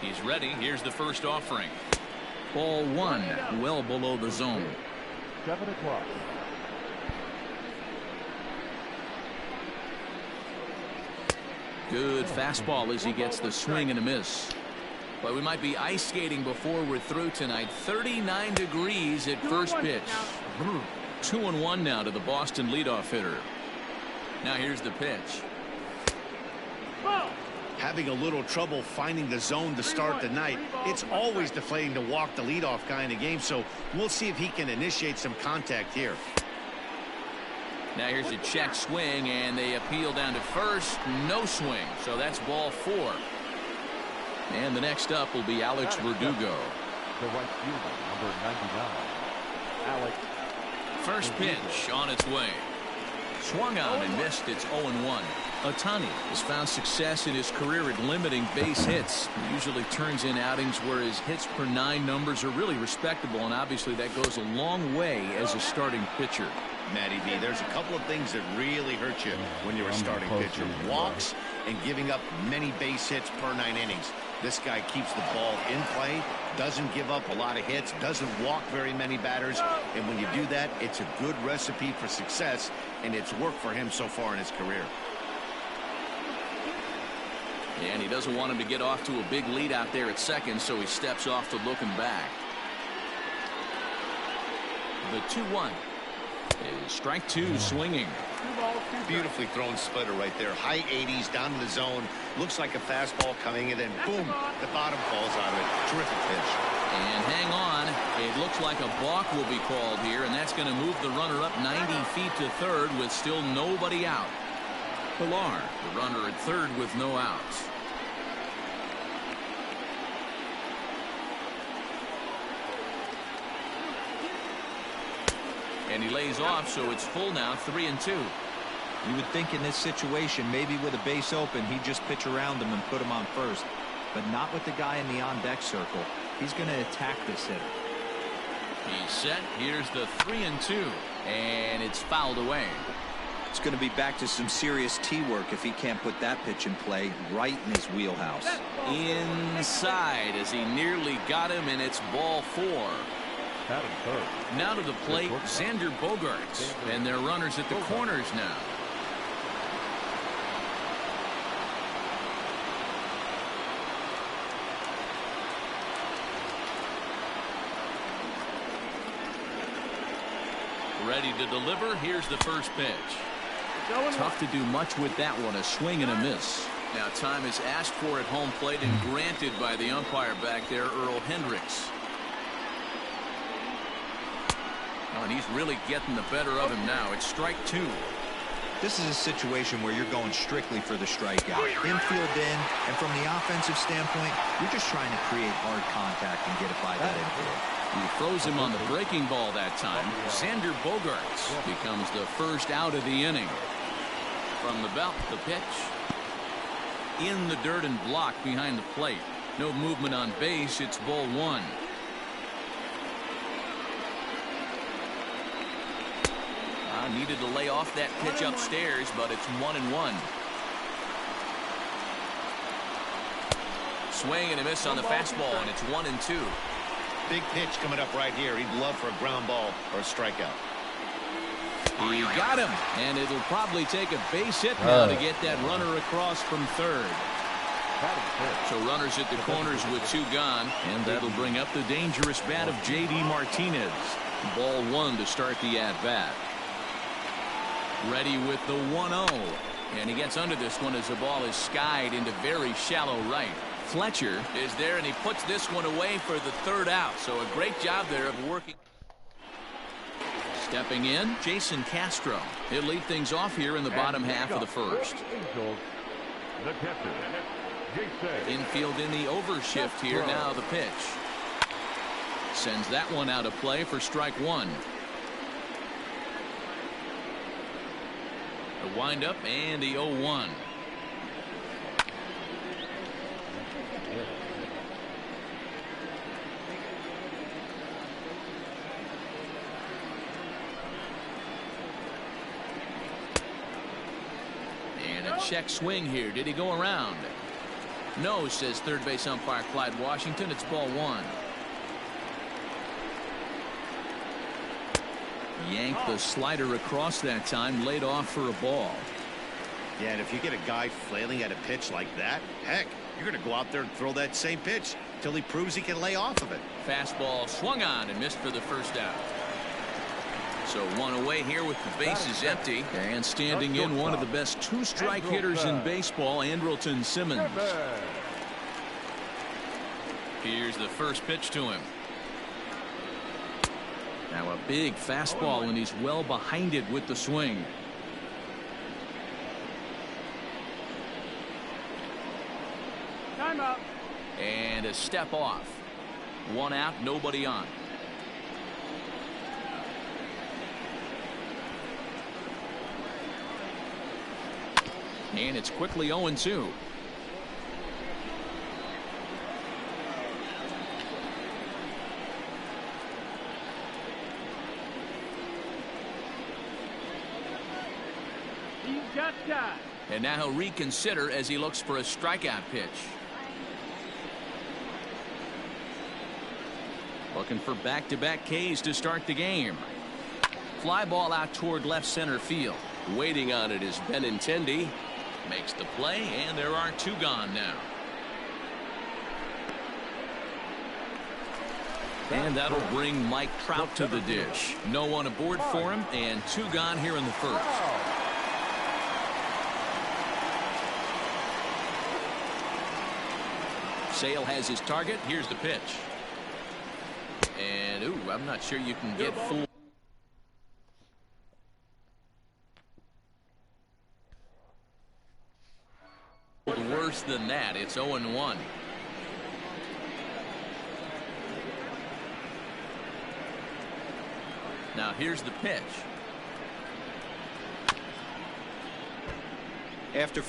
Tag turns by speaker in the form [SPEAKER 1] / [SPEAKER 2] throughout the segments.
[SPEAKER 1] He's ready. Here's the first offering.
[SPEAKER 2] Ball one, well below the zone.
[SPEAKER 3] 7 o'clock.
[SPEAKER 2] Good fastball as he gets the swing and a miss. But we might be ice skating before we're through tonight. 39 degrees at first pitch. 2-1 now to the Boston leadoff hitter. Now here's the pitch.
[SPEAKER 4] Having a little trouble finding the zone to start the night. It's always deflating to walk the leadoff guy in the game, so we'll see if he can initiate some contact here.
[SPEAKER 2] Now here's a check swing, and they appeal down to first. No swing, so that's ball 4. And the next up will be Alex Verdugo.
[SPEAKER 3] The right fielder, number 99. Alex.
[SPEAKER 2] First pitch on its way. Swung on and missed. It's 0-1. Ohtani has found success in his career at limiting base hits. He usually turns in outings where his hits per 9 numbers are really respectable, and obviously that goes a long way as a starting pitcher.
[SPEAKER 4] Matty V, there's a couple of things that really hurt you when you're a starting pitcher. Walks and giving up many base hits per 9 innings. This guy keeps the ball in play, doesn't give up a lot of hits, doesn't walk very many batters, and when you do that, it's a good recipe for success, and it's worked for him so far in his career.
[SPEAKER 2] And he doesn't want him to get off to a big lead out there at second, so he steps off to looking back. The 2-1 is strike 2 swinging.
[SPEAKER 4] Beautifully thrown splitter right there. High 80s down to the zone. Looks like a fastball coming, and then boom, the bottom falls out of it. Terrific pitch.
[SPEAKER 2] And hang on. It looks like a balk will be called here, and that's going to move the runner up 90 feet to third with still nobody out. Pilar, the runner at third with no outs. And he lays off, so it's full now, 3-2.
[SPEAKER 5] You would think in this situation, maybe with a base open, he'd just pitch around him and put him on first. But not with the guy in the on-deck circle. He's going to attack this hitter.
[SPEAKER 2] He's set. Here's the 3-2. And it's fouled away.
[SPEAKER 5] It's going to be back to some serious tee work if he can't put that pitch in play right in his wheelhouse.
[SPEAKER 2] Inside as he nearly got him, and it's ball 4. Now to the plate, Xander Bogaerts, and their runners at the corners now. Ready to deliver. Here's the first pitch. Tough to do much with that one. A swing and a miss. Now time is asked for at home plate and granted by the umpire back there, Earl Hendricks. Oh, and he's really getting the better of him now. It's strike 2.
[SPEAKER 5] This is a situation where you're going strictly for the strikeout. Infield in, and from the offensive standpoint, you're just trying to create hard contact and get it by that infield.
[SPEAKER 2] He throws him on the breaking ball that time. Xander Bogaerts becomes the first out of the inning. From the belt, the pitch. In the dirt and blocked behind the plate. No movement on base. It's ball 1. Needed to lay off that pitch upstairs, but it's 1-1. Swing and a miss on the fastball, and it's 1-2.
[SPEAKER 4] Big pitch coming up right here. He'd love for a ground ball or a strikeout.
[SPEAKER 2] He got him, and it'll probably take a base hit now to get that runner across from third. So runners at the corners with 2 gone, and that'll bring up the dangerous bat of J.D. Martinez. Ball 1 to start the at-bat. Ready with the 1-0, and he gets under this one as the ball is skied into very shallow right. Fletcher is there, and he puts this one away for the third out. So a great job there of working. Stepping in, Jason Castro. He'll lead things off here in the bottom half of the first. Infield in the overshift here. Now the pitch. Sends that one out of play for strike 1. The windup and the 0-1. And a check swing here. Did he go around? No, says third base umpire Clyde Washington. It's ball one. Yanked the slider across that time, laid off for a ball.
[SPEAKER 4] Yeah, and if you get a guy flailing at a pitch like that, heck, you're going to go out there and throw that same pitch till he proves he can lay off of it.
[SPEAKER 2] Fastball swung on and missed for the first out. So one away here with the bases empty. And standing in, one of the best two-strike hitters in baseball, Andrelton Simmons.
[SPEAKER 1] Here's the first pitch to him.
[SPEAKER 2] Now a big fastball, and he's well behind it with the swing.
[SPEAKER 6] Time up.
[SPEAKER 2] And a step off. One out, nobody on. And it's quickly 0-2.
[SPEAKER 6] He's got time.
[SPEAKER 2] And now he'll reconsider as he looks for a strikeout pitch. Looking for back-to-back Ks to start the game. Fly ball out toward left center field. Waiting on it is BoolininBoston's. Makes the play, and there are two gone now. And that'll bring Mike Trout to the dish. No one aboard for him, and two gone here in the first. Sale has his target. Here's the pitch. And, ooh, I'm not sure you can get full. Worse than that. It's 0-1. Now here's the pitch.
[SPEAKER 5] After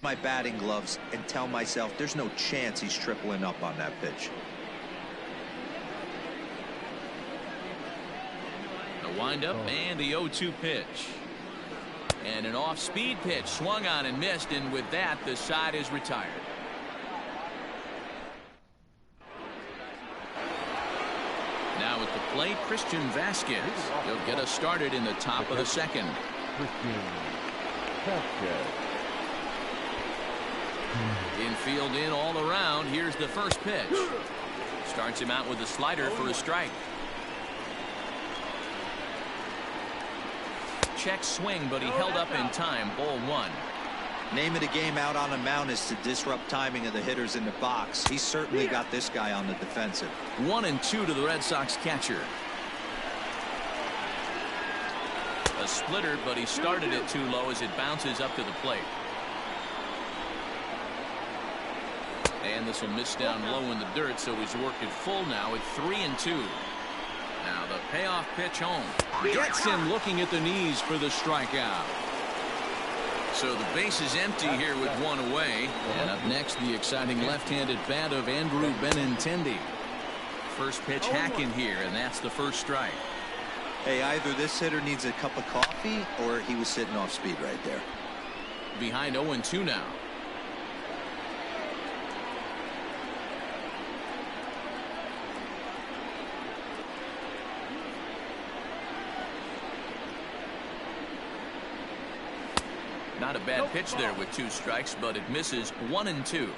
[SPEAKER 5] my batting gloves and tell myself there's no chance he's tripling up on that pitch.
[SPEAKER 2] The windup and the 0-2 pitch. And an off-speed pitch swung on and missed, and with that the side is retired. Now at the plate, Christian Vasquez. He'll get us started in the top of the second. Infield in all around. Here's the first pitch. Starts him out with a slider for a strike. Check swing, but he held up in time. Ball one.
[SPEAKER 5] Name of the game out on a mound is to disrupt timing of the hitters in the box. He's certainly got this guy on the defensive.
[SPEAKER 2] 1-2 to the Red Sox catcher. A splitter, but he started it too low as it bounces up to the plate. And this will miss down low in the dirt, so he's worked it full now at 3-2. Now the payoff pitch home. Gets him looking at the knees for the strikeout. So the base is empty here with one away. And up next, the exciting left-handed bat of Andrew Benintendi. First pitch hacking here, and that's the first strike.
[SPEAKER 5] Hey, either this hitter needs a cup of coffee or he was sitting off speed right there.
[SPEAKER 2] Behind 0-2 now. Not a bad pitch there with two strikes, but it misses. 1-2.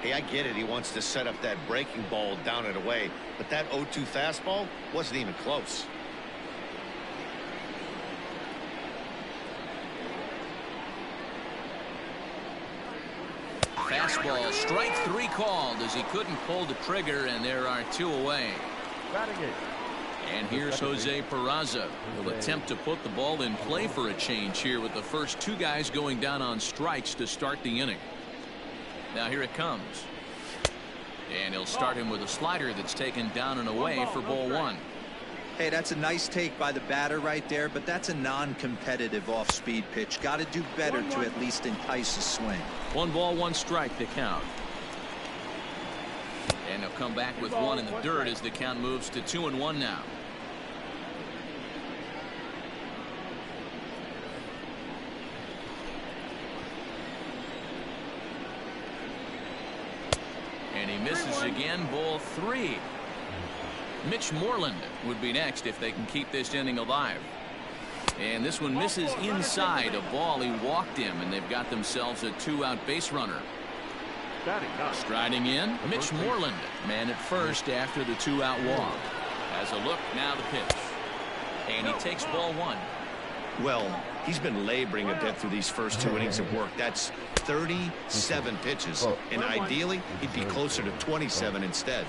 [SPEAKER 4] Hey, I get it. He wants to set up that breaking ball down and away, but that 0-2 fastball wasn't even close.
[SPEAKER 2] Fastball, strike three called as he couldn't pull the trigger, and there are two away. And here's Jose Peraza. He'll attempt to put the ball in play for a change here with the first two guys going down on strikes to start the inning. Now here it comes. And he'll start him with a slider that's taken down and away for ball one.
[SPEAKER 5] Hey, that's a nice take by the batter right there, but that's a non-competitive off-speed pitch. Got to do better to at least entice a swing.
[SPEAKER 2] 1 ball, 1 strike to count. And he'll come back with one in the dirt as the count moves to 2-1 now. And he misses again, ball 3. Mitch Moreland would be next if they can keep this inning alive. And this one misses inside a ball. He walked him, and they've got themselves a 2-out base runner. Striding in, Mitch Moreland, man at first after the 2-out walk. Has a look, now the pitch. And he takes ball 1.
[SPEAKER 4] Well, he's been laboring a bit through these first 2 innings of work. That's 37 pitches, and ideally he'd be closer to 27 instead.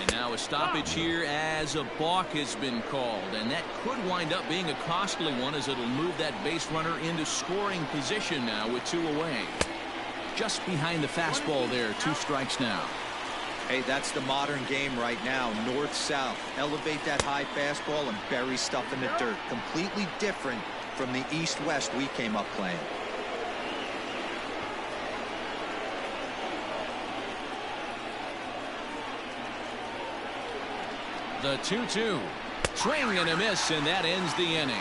[SPEAKER 2] And now a stoppage here as a balk has been called, and that could wind up being a costly one as it'll move that base runner into scoring position now with 2 away. Just behind the fastball there, 2 strikes now.
[SPEAKER 5] Hey, that's the modern game right now. North-south. Elevate that high fastball and bury stuff in the dirt. Completely different from the east-west we came up playing.
[SPEAKER 2] The 2-2. Swing and a miss, and that ends the inning.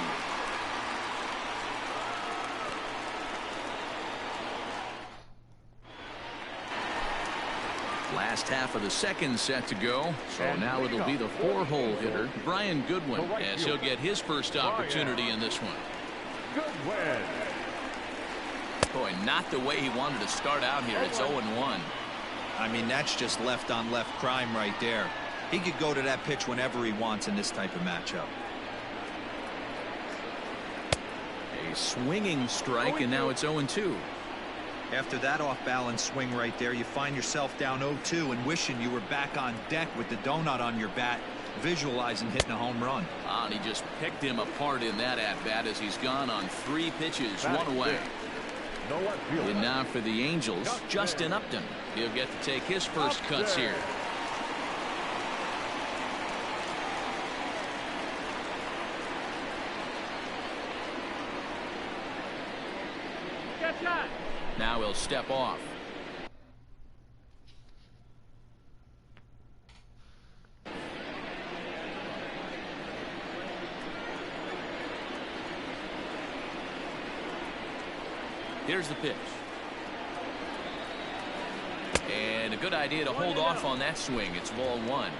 [SPEAKER 2] Last half of the second set to go. So now it'll be the 4-hole hitter, Brian Goodwin, as he'll get his first opportunity in this one. Boy, not the way he wanted to start out here. It's 0-1.
[SPEAKER 5] I mean, that's just left-on-left crime right there. He could go to that pitch whenever he wants in this type of matchup.
[SPEAKER 2] A swinging strike, and now it's 0-2.
[SPEAKER 5] After that off-balance swing right there, you find yourself down 0-2 and wishing you were back on deck with the donut on your bat, visualizing hitting a home run.
[SPEAKER 2] And he just picked him apart in that at-bat as he's gone on 3 pitches, 1 away. And now for the Angels, Justin Upton. He'll get to take his first cuts here. Now he'll step off. Here's the pitch. And a good idea to hold off on that swing. It's ball 1.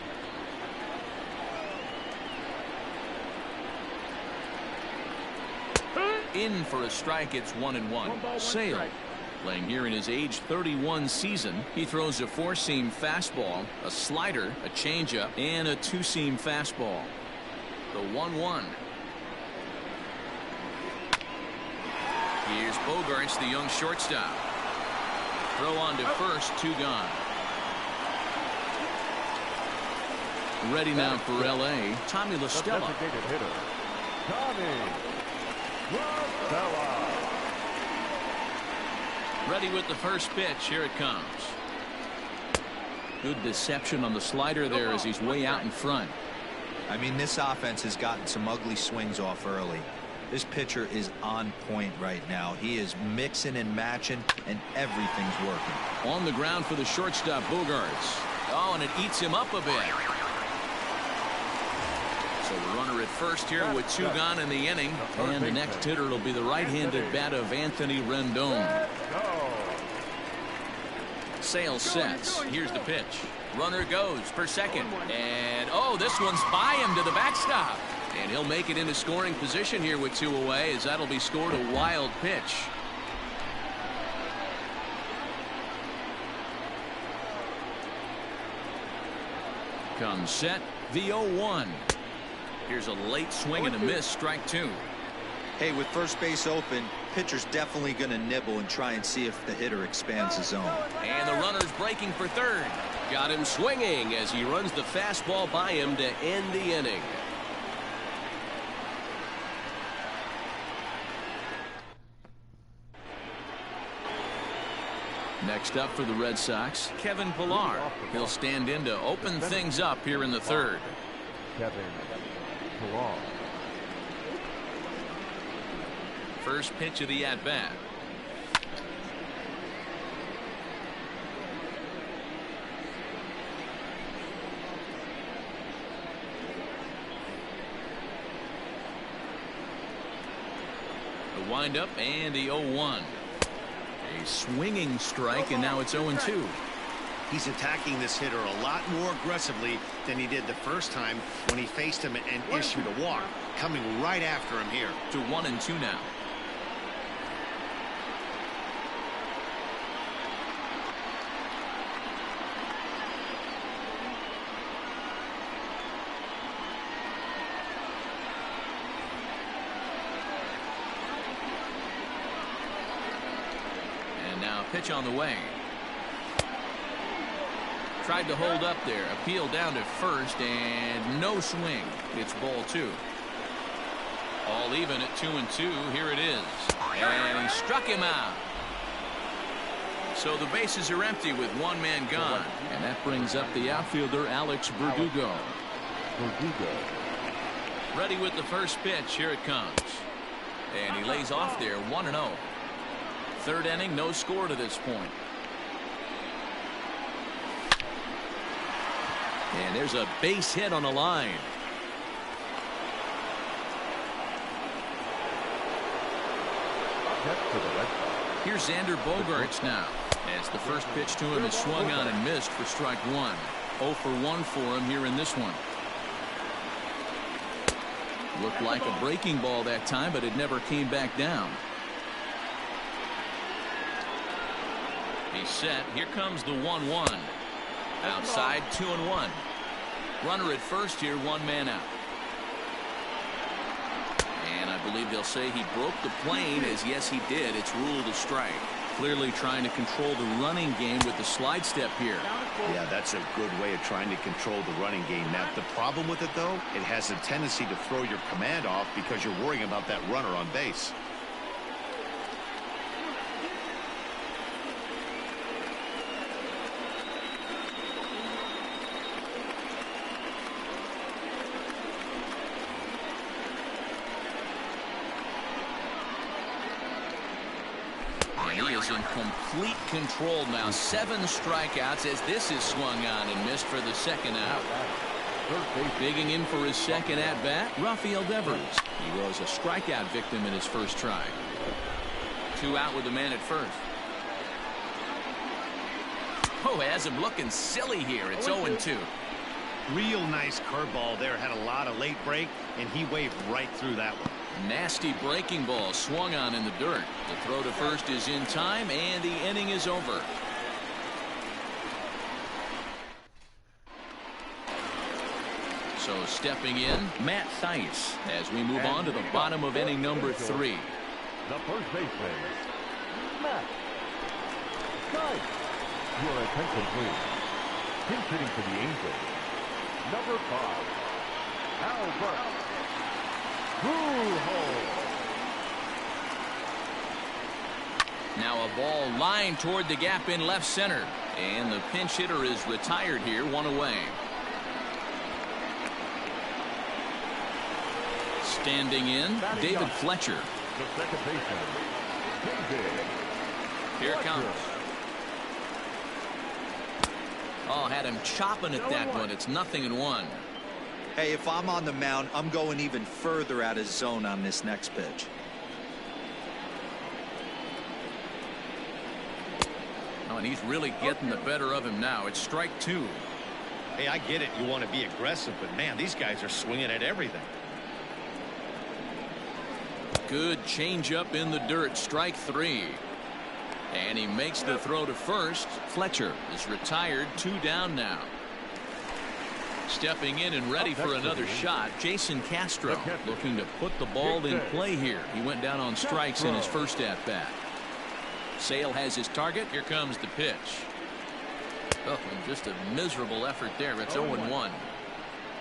[SPEAKER 2] In for a strike. It's 1-1. Sale, playing here in his age 31 season. He throws a 4-seam fastball, a slider, a changeup, and a 2-seam fastball. The 1-1. Here's Bogarts, the young shortstop. Throw on to first, 2 gone. Ready now for L.A., Tommy La Stella. Ready with the first pitch. Here it comes. Good deception on the slider there as he's way out in front.
[SPEAKER 5] I mean, this offense has gotten some ugly swings off early. This pitcher is on point right now. He is mixing and matching, and everything's working.
[SPEAKER 2] On the ground for the shortstop, Bogarts. Oh, and it eats him up a bit. So the runner at first here with 2 gone in the inning. And the next hitter will be the right-handed bat of Anthony Rendon. Sale sets. Here's the pitch. Runner goes for second. And, oh, this one's by him to the backstop. And he'll make it into scoring position here with 2 away, as that'll be scored a wild pitch. Comes set, the 0-1. Here's a late swing and a miss, strike 2.
[SPEAKER 5] Hey, with first base open, pitcher's definitely going to nibble and try and see if the hitter expands the zone.
[SPEAKER 2] And the runner's breaking for third.
[SPEAKER 7] Got him swinging as he runs the fastball by him to end the inning.
[SPEAKER 2] Next up for the Red Sox, Kevin Pillar. He'll stand in to open things up here in the third.
[SPEAKER 3] Kevin Pillar.
[SPEAKER 2] First pitch of the at-bat. The windup and the 0-1. A swinging strike, and now it's 0-2.
[SPEAKER 4] He's attacking this hitter a lot more aggressively than he did the first time when he faced him and issued a walk. Coming right after him here.
[SPEAKER 2] To 1-2 now. And now pitch on the way. Tried to hold up there. Appeal down to first and no swing. It's ball 2. All even at 2-2. Here it is. And he struck him out. So the bases are empty with one man gone. And that brings up the outfielder, Alex Verdugo. Ready with the first pitch. Here it comes. And he lays off there 1-0. Third inning, no score to this point. And there's a base hit on the line. Here's Xander Bogaerts now, as the first pitch to him is swung on and missed for strike 1. 0 for 1 for him here in this one. Looked like a breaking ball that time, but it never came back down. He's set. Here comes the 1-1. Outside, 2-1. Runner at first here, one man out. And I believe they'll say he broke the plane, as yes he did. It's ruled a strike. Clearly trying to control the running game with the slide step here.
[SPEAKER 4] Yeah, that's a good way of trying to control the running game. Now, the problem with it, though, it has a tendency to throw your command off because you're worrying about that runner on base.
[SPEAKER 2] He is in complete control now. 7 strikeouts as this is swung on and missed for the second out. Digging in for his second at bat, Rafael Devers. He was a strikeout victim in his first try. 2 out with the man at first. Oh, has him looking silly here. It's 0-2.
[SPEAKER 4] Real nice curveball there. Had a lot of late break, and he waved right through that one.
[SPEAKER 2] Nasty breaking ball swung on in the dirt. The throw to first is in time, and the inning is over. So stepping in, Matt Thaiss, as we move on to the bottom of inning number 3.
[SPEAKER 3] The first baseman, Matt Thaiss. Your attention, please. Pinch hitting for the Angels, number 5, Albert.
[SPEAKER 2] Now a ball lined toward the gap in left center. And the pinch hitter is retired here, 1 away. Standing in, David Fletcher.
[SPEAKER 3] The second baseman, David.
[SPEAKER 2] Here it comes. Oh, had him chopping at that one. It's 0-1.
[SPEAKER 5] Hey, if I'm on the mound, I'm going even further out of zone on this next pitch.
[SPEAKER 2] Oh, and he's really getting the better of him now. It's strike 2.
[SPEAKER 4] Hey, I get it. You want to be aggressive, but man, these guys are swinging at everything.
[SPEAKER 2] Good changeup in the dirt. Strike 3. And he makes the throw to first. Fletcher is retired. 2 down now. Stepping in and ready for another shot, Jason Castro, looking to put the ball in play here. He went down on strikes in his first at bat. Sale has his target. Here comes the pitch. Oh, and just a miserable effort there. It's 0-1.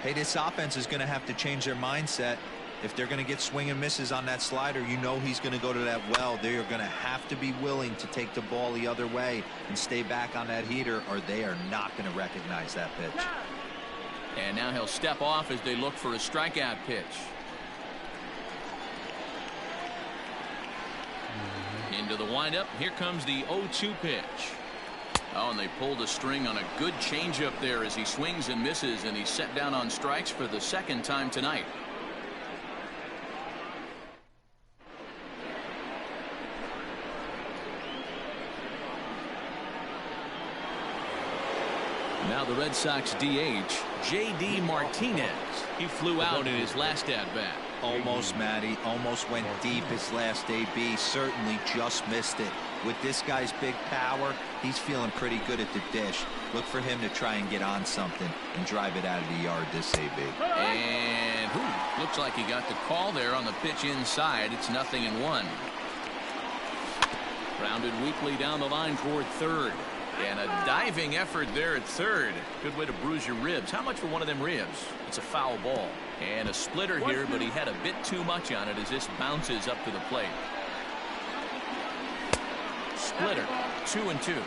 [SPEAKER 5] Hey, this offense is going to have to change their mindset. If they're going to get swing and misses on that slider, you know he's going to go to that well. They are going to have to be willing to take the ball the other way and stay back on that heater, or they are not going to recognize that pitch.
[SPEAKER 2] And now he'll step off as they look for a strikeout pitch. Into the windup. Here comes the 0-2 pitch. Oh, and they pulled a string on a good changeup there as he swings and misses, and he's set down on strikes for the second time tonight. Now the Red Sox DH, J.D. Martinez. He flew out in his last at-bat.
[SPEAKER 5] Almost, Matty. Almost went deep his last AB. Certainly just missed it. With this guy's big power, he's feeling pretty good at the dish. Look for him to try and get on something and drive it out of the yard this AB.
[SPEAKER 2] And looks like he got the call there on the pitch inside. It's 0-1. Grounded weakly down the line toward third. And a diving effort there at third. Good way to bruise your ribs. How much for one of them ribs? It's a foul ball. And a splitter here, but he had a bit too much on it as this bounces up to the plate. Splitter, 2-2.
[SPEAKER 6] 2-2.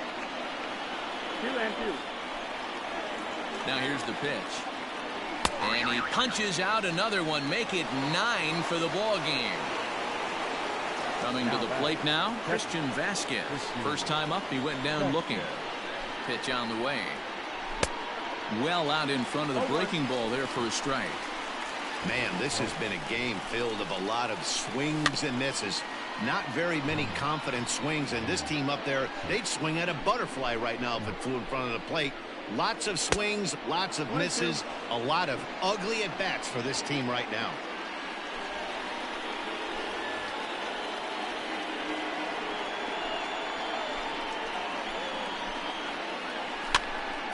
[SPEAKER 2] Now here's the pitch. And he punches out another one. Make it 9 for the ball game. Coming to the plate now, Christian Vasquez. First time up, he went down looking. Pitch on the way. Well out in front of the breaking ball there for a strike.
[SPEAKER 4] Man, this has been a game filled of a lot of swings and misses. Not very many confident swings, and this team up there, they'd swing at a butterfly right now if it flew in front of the plate. Lots of swings, lots of misses, a lot of ugly at-bats for this team right now.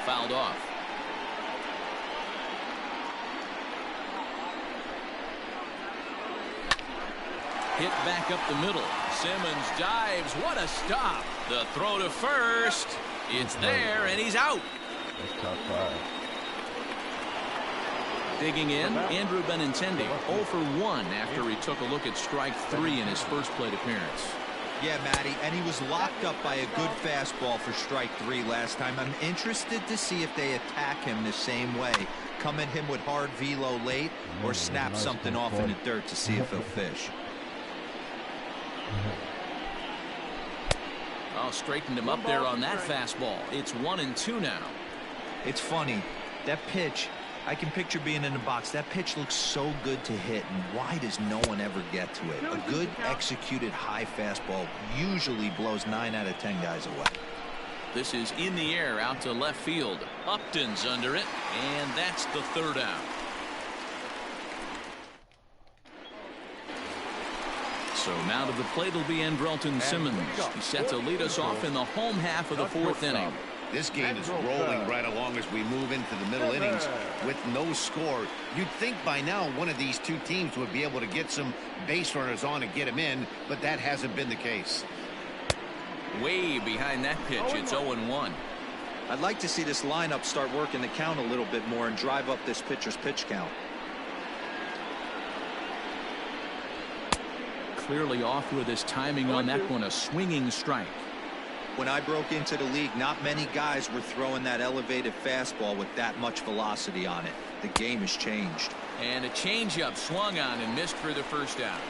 [SPEAKER 2] Fouled off. Hit back up the middle. Simmons dives. What a stop. The throw to first. It's there, and he's out.
[SPEAKER 3] That's top 5.
[SPEAKER 2] Digging in, Andrew Benintendi 0 for 1 after he took a look at strike 3 in his first plate appearance.
[SPEAKER 5] Yeah, Matty, and he was locked up by a good fastball for strike 3 last time. I'm interested to see if they attack him the same way. Come at him with hard velo late or snap something off in the dirt to see if he'll fish.
[SPEAKER 2] Oh, straightened him up there on that fastball. It's 1-2 now.
[SPEAKER 5] It's funny. That pitch, I can picture being in the box. That pitch looks so good to hit, and why does no one ever get to it? A good executed high fastball usually blows 9 out of 10 guys away.
[SPEAKER 2] This is in the air out to left field. Upton's under it, and that's the third out. So now to the plate will be Andrelton Simmons. He's set to lead us off in the home half of the 4th inning.
[SPEAKER 4] This game is rolling right along as we move into the middle innings with no score. You'd think by now one of these two teams would be able to get some base runners on and get them in, but that hasn't been the case.
[SPEAKER 2] Way behind that pitch, it's 0-1.
[SPEAKER 5] I'd like to see this lineup start working the count a little bit more and drive up this pitcher's pitch count.
[SPEAKER 2] Clearly off with his timing on that one, a swinging strike.
[SPEAKER 5] When I broke into the league, not many guys were throwing that elevated fastball with that much velocity on it. The game has changed.
[SPEAKER 2] And a changeup swung on and missed for the first out.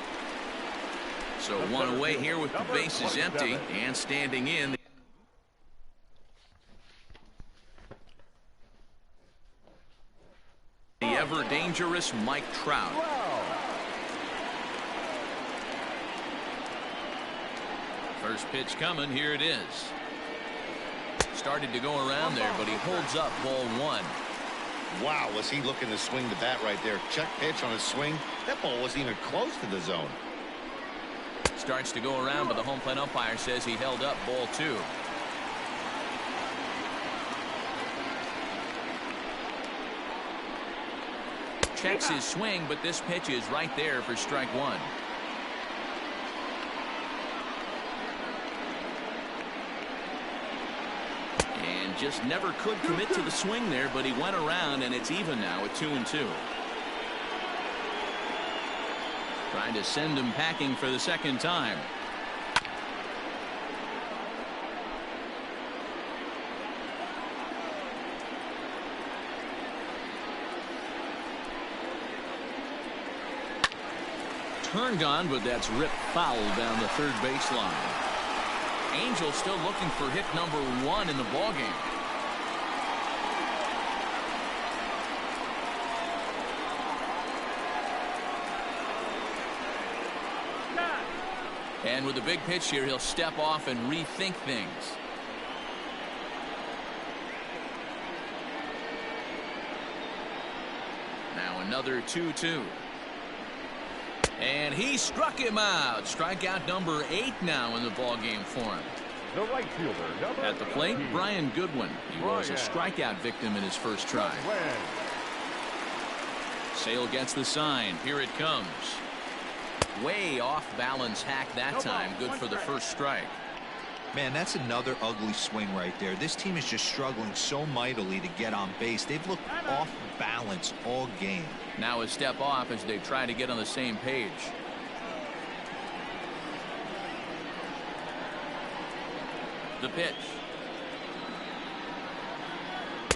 [SPEAKER 2] So one away here with the bases empty and standing in. The ever dangerous Mike Trout. First pitch coming. Here it is. Started to go around there, but he holds up ball 1.
[SPEAKER 4] Wow, was he looking to swing the bat right there. Check pitch on his swing. That ball wasn't even close to the zone.
[SPEAKER 2] Starts to go around, but the home plate umpire says he held up ball 2. Checks his swing, but this pitch is right there for strike 1. And just never could commit to the swing there, but he went around, and it's even now at 2-2. Trying to send him packing for the second time. Turned on, but that's ripped foul down the third baseline. Angel still looking for hit number 1 in the ballgame. And with the big pitch here, he'll step off and rethink things. Now another 2-2. And he struck him out. Strikeout number 8 now in the ballgame for him.
[SPEAKER 3] The right fielder, number
[SPEAKER 2] At the plate,
[SPEAKER 3] 18.
[SPEAKER 2] Brian Goodwin. He was a strikeout victim in his first try. Sale gets the sign. Here it comes. Way off balance hack that time. Good for the first strike.
[SPEAKER 5] Man, that's another ugly swing right there. This team is just struggling so mightily to get on base. They've looked off balance all game.
[SPEAKER 2] Now a step off as they try to get on the same page. The pitch.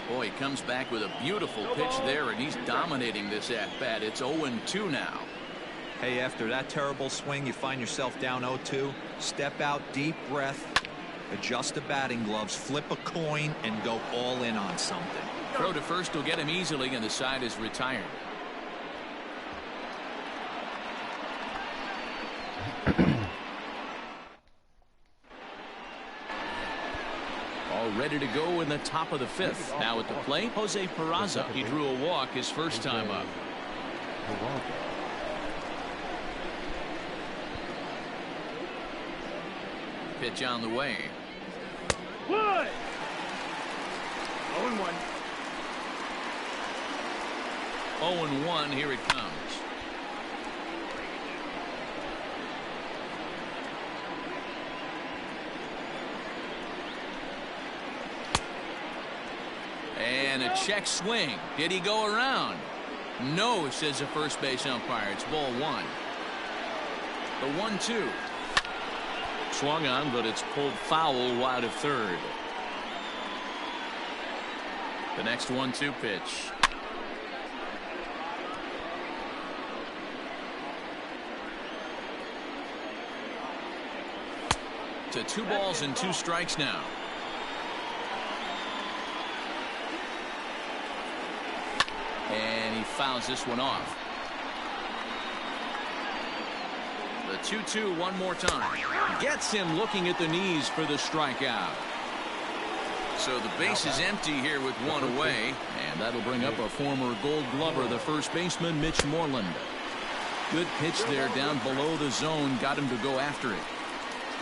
[SPEAKER 2] Boy, he comes back with a beautiful pitch there, and he's dominating this at-bat. It's 0-2 now.
[SPEAKER 5] Hey, after that terrible swing, you find yourself down 0-2. Step out, deep breath, adjust the batting gloves, flip a coin, and go all in on something.
[SPEAKER 2] Throw to first will get him easily, and the side is retired. All ready to go in the top of the 5th. Now at the plate, Jose Peraza. He drew a walk his first time up. Pitch on the way.
[SPEAKER 6] Wood. 0-1.
[SPEAKER 2] 0-1. Here it comes. And a check swing. Did he go around? No, says the first base umpire. It's ball 1. The 1-2. Swung on, but it's pulled foul wide of third. The next 1-2 pitch. To 2 balls and 2 strikes now. And he fouls this one off. The 2-2 one more time. Gets him looking at the knees for the strikeout. So the base is empty here with 1 away. And that'll bring up a former Gold Glover, the first baseman, Mitch Moreland. Good pitch there down below the zone. Got him to go after it.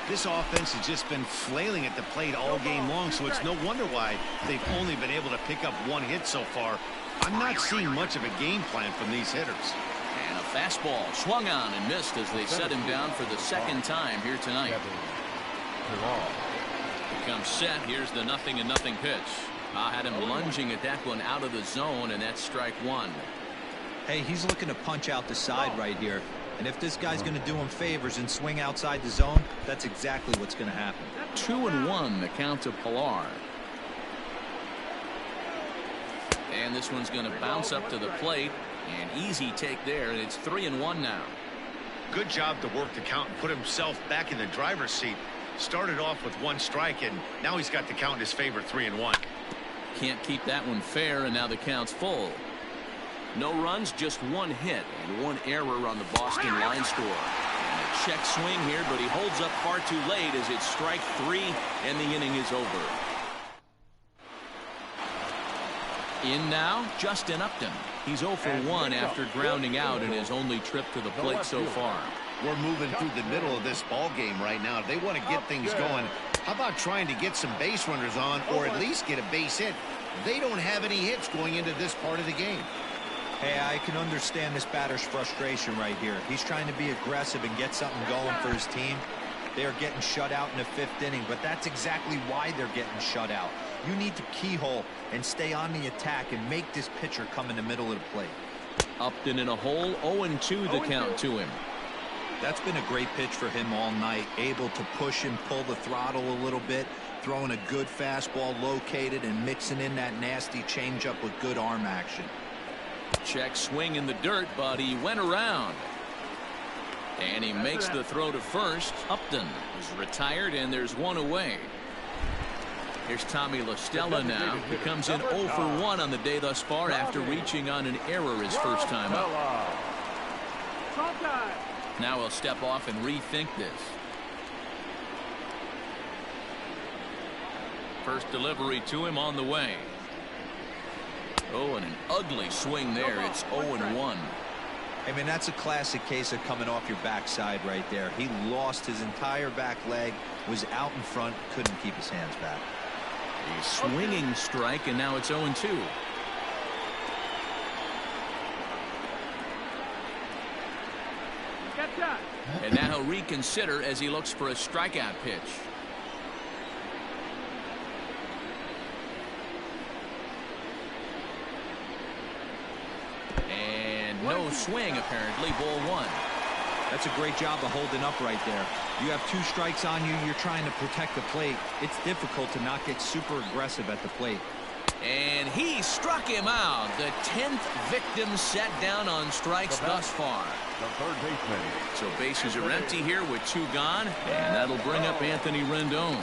[SPEAKER 4] This offense has just been flailing at the plate all game long, so it's no wonder why they've only been able to pick up 1 hit so far. I'm not seeing much of a game plan from these hitters.
[SPEAKER 2] And a fastball swung on and missed as they set him down for the 2nd time here tonight. Becomes set. Here's the 0-0 pitch. I had him lunging at that one out of the zone, and that's strike 1.
[SPEAKER 5] Hey, he's looking to punch out the side right here. And if this guy's going to do him favors and swing outside the zone, that's exactly what's going to happen.
[SPEAKER 2] 2-1 the count to Pilar. And this one's going to bounce up to the plate. An easy take there, and it's 3-1 now.
[SPEAKER 4] Good job to work the count and put himself back in the driver's seat. Started off with 1 strike, and now he's got the count in his favor, 3-1.
[SPEAKER 2] Can't keep that one fair, and now the count's full. No runs, just 1 hit, and 1 error on the Boston line score. And a check swing here, but he holds up far too late as it's strike 3, and the inning is over. In now, Justin Upton. He's 0 for 1 after grounding out in his only trip to the plate so far.
[SPEAKER 4] We're moving through the middle of this ball game right now. If they want to get things going, how about trying to get some base runners on, or at least get a base hit? They don't have any hits going into this part of the game.
[SPEAKER 5] Hey, I can understand this batter's frustration right here. He's trying to be aggressive and get something going for his team. They are getting shut out in the 5th inning, but that's exactly why they're getting shut out. You need to keyhole and stay on the attack and make this pitcher come in the middle of the plate.
[SPEAKER 2] Upton in a hole, 0-2 the count to him.
[SPEAKER 5] That's been a great pitch for him all night. Able to push and pull the throttle a little bit, throwing a good fastball located and mixing in that nasty changeup with good arm action.
[SPEAKER 2] Check swing in the dirt, but he went around. And he makes the throw to first. Upton is retired, and there's 1 away. Here's Tommy La Stella now. He comes in 0 for 1 on the day thus far after reaching on an error his first time up. Now he'll step off and rethink this. First delivery to him on the way. Oh, and an ugly swing there. It's 0-1.
[SPEAKER 5] I mean, that's a classic case of coming off your backside right there. He lost his entire back leg, was out in front, couldn't keep his hands back.
[SPEAKER 2] A swinging strike, and now it's 0-2. And now he'll reconsider as he looks for a strikeout pitch. And no swing, apparently. Ball 1.
[SPEAKER 5] That's a great job of holding up right there. You have 2 strikes on you. You're trying to protect the plate. It's difficult to not get super aggressive at the plate.
[SPEAKER 2] And he struck him out. The 10th victim set down on strikes thus far.
[SPEAKER 3] The third baseman.
[SPEAKER 2] So bases are empty here with 2 gone. And that'll bring up Anthony Rendon.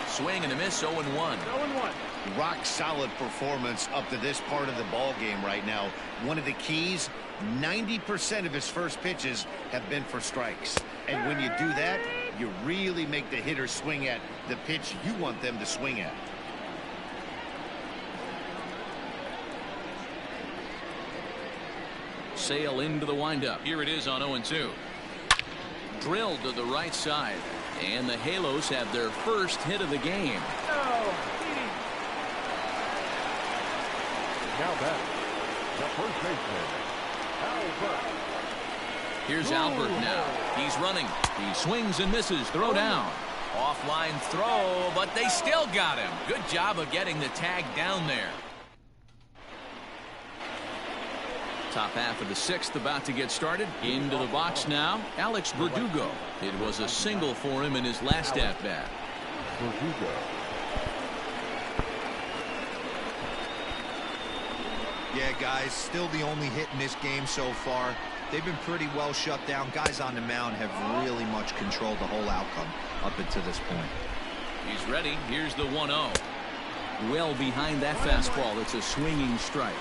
[SPEAKER 2] Swing and a miss, 0-1.
[SPEAKER 6] 0-1.
[SPEAKER 4] Rock solid performance up to this part of the ball game right now. One of the keys, 90% of his first pitches have been for strikes. And when you do that, you really make the hitter swing at the pitch you want them to swing at.
[SPEAKER 2] Sale into the windup. Here it is on 0-2. Drilled to the right side. And the Halos have their first hit of the game.
[SPEAKER 3] Now back, the first baseman, Albert.
[SPEAKER 2] Here's Albert now. He's running. He swings and misses. Throw down. Offline throw, but they still got him. Good job of getting the tag down there. Top half of the 6th about to get started. Into the box now, Alex Verdugo. It was a single for him in his last at-bat.
[SPEAKER 3] Verdugo.
[SPEAKER 5] Yeah, guys, still the only hit in this game so far. They've been pretty well shut down. Guys on the mound have really much controlled the whole outcome up until this point.
[SPEAKER 2] He's ready. Here's the 1-0. Well behind that fastball. It's a swinging strike.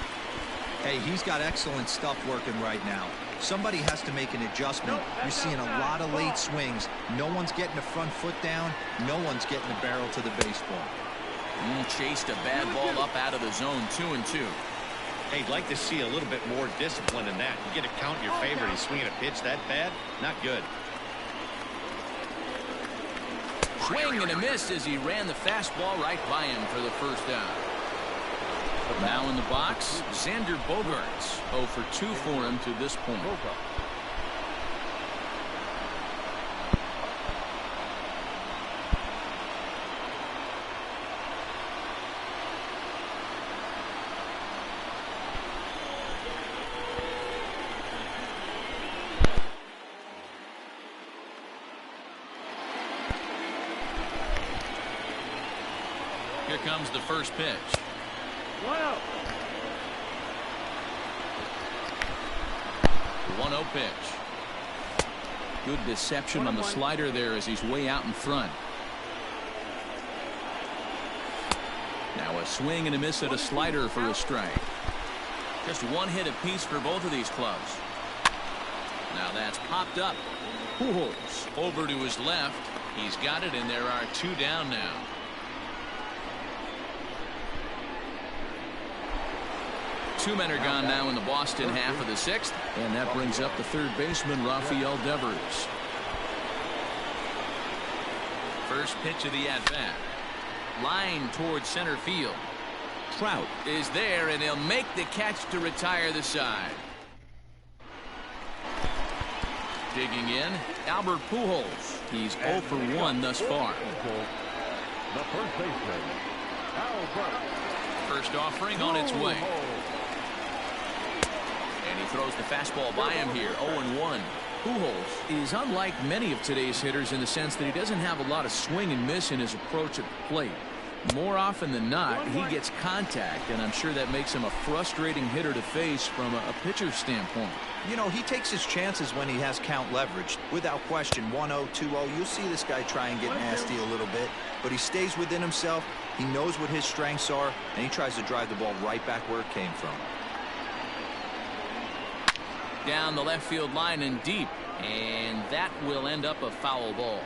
[SPEAKER 5] Hey, he's got excellent stuff working right now. Somebody has to make an adjustment. You're seeing a lot of late swings. No one's getting the front foot down. No one's getting the barrel to the baseball.
[SPEAKER 2] Chased a bad ball up out of the zone. 2-2.
[SPEAKER 4] Hey, I'd like to see a little bit more discipline in that. You get a count in your favor. He's swinging a pitch that bad. Not good.
[SPEAKER 2] Swing and a miss as he ran the fastball right by him for the first out. Now in the box, Xander Bogaerts. 0 for 2 for him to this point. Here comes the first pitch.
[SPEAKER 6] 1-0.
[SPEAKER 2] 1-0 pitch. Good deception on the slider there as he's way out in front. Now a swing and a miss at a slider for a strike. Just 1 hit apiece for both of these clubs. Now that's popped up. Pujols over to his left. He's got it, and there are 2 down now. Two men are gone now in the Boston half of the 6th, and that brings up the third baseman, Rafael Devers. First pitch of the at-bat. Line towards center field. Trout is there, and he'll make the catch to retire the side. Digging in, Albert Pujols. He's 0 for 1 thus far.
[SPEAKER 3] The first baseman, Albert.
[SPEAKER 2] First offering on its way. And he throws the fastball by him here. 0-1. Pujols is unlike many of today's hitters in the sense that he doesn't have a lot of swing and miss in his approach at the plate. More often than not, he gets contact, and I'm sure that makes him a frustrating hitter to face from a pitcher's standpoint.
[SPEAKER 5] You know, he takes his chances when he has count leverage. Without question, 1-0, 2-0, you'll see this guy try and get nasty a little bit, but he stays within himself. He knows what his strengths are, and he tries to drive the ball right back where it came from.
[SPEAKER 2] Down the left field line and deep, and that will end up a foul ball.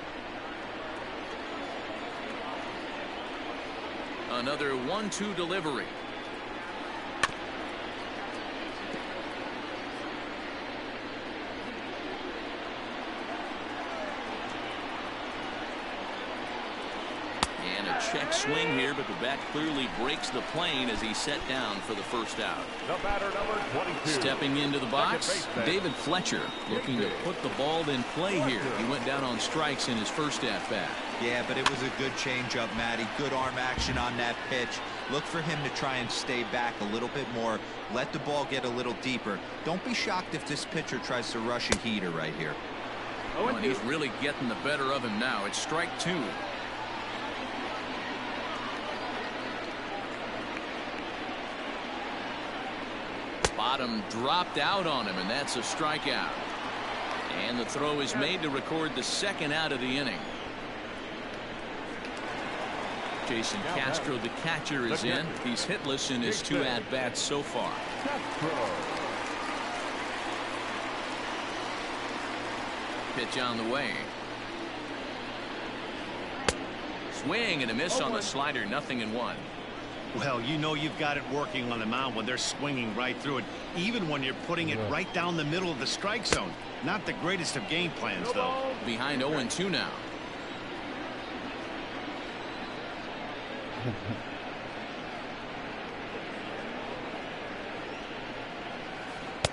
[SPEAKER 2] Another 1-2 delivery.
[SPEAKER 7] check swing here, but the bat clearly breaks the plane as he's set down for the first out.
[SPEAKER 3] The batter, number 22.
[SPEAKER 7] Stepping into the box, David Fletcher looking to put the ball in play here. He went down on strikes in his first at-bat.
[SPEAKER 5] Yeah, but it was a good changeup, Matty. Good arm action on that pitch. Look for him to try and stay back a little bit more. Let the ball get a little deeper. Don't be shocked if this pitcher tries to rush a heater right here.
[SPEAKER 1] Oh, and he's really getting the better of him now. It's strike 2. Bottom dropped out on him, and that's a strikeout. And the throw is made to record the second out of the inning. Jason Castro, the catcher, is in. He's hitless in his 2 at-bats so far. Pitch on the way. Swing and a miss on the slider. 0-1.
[SPEAKER 4] Well, you know you've got it working on the mound when they're swinging right through it, even when you're putting it right down the middle of the strike zone. Not the greatest of game plans, though.
[SPEAKER 1] Behind 0-2 now.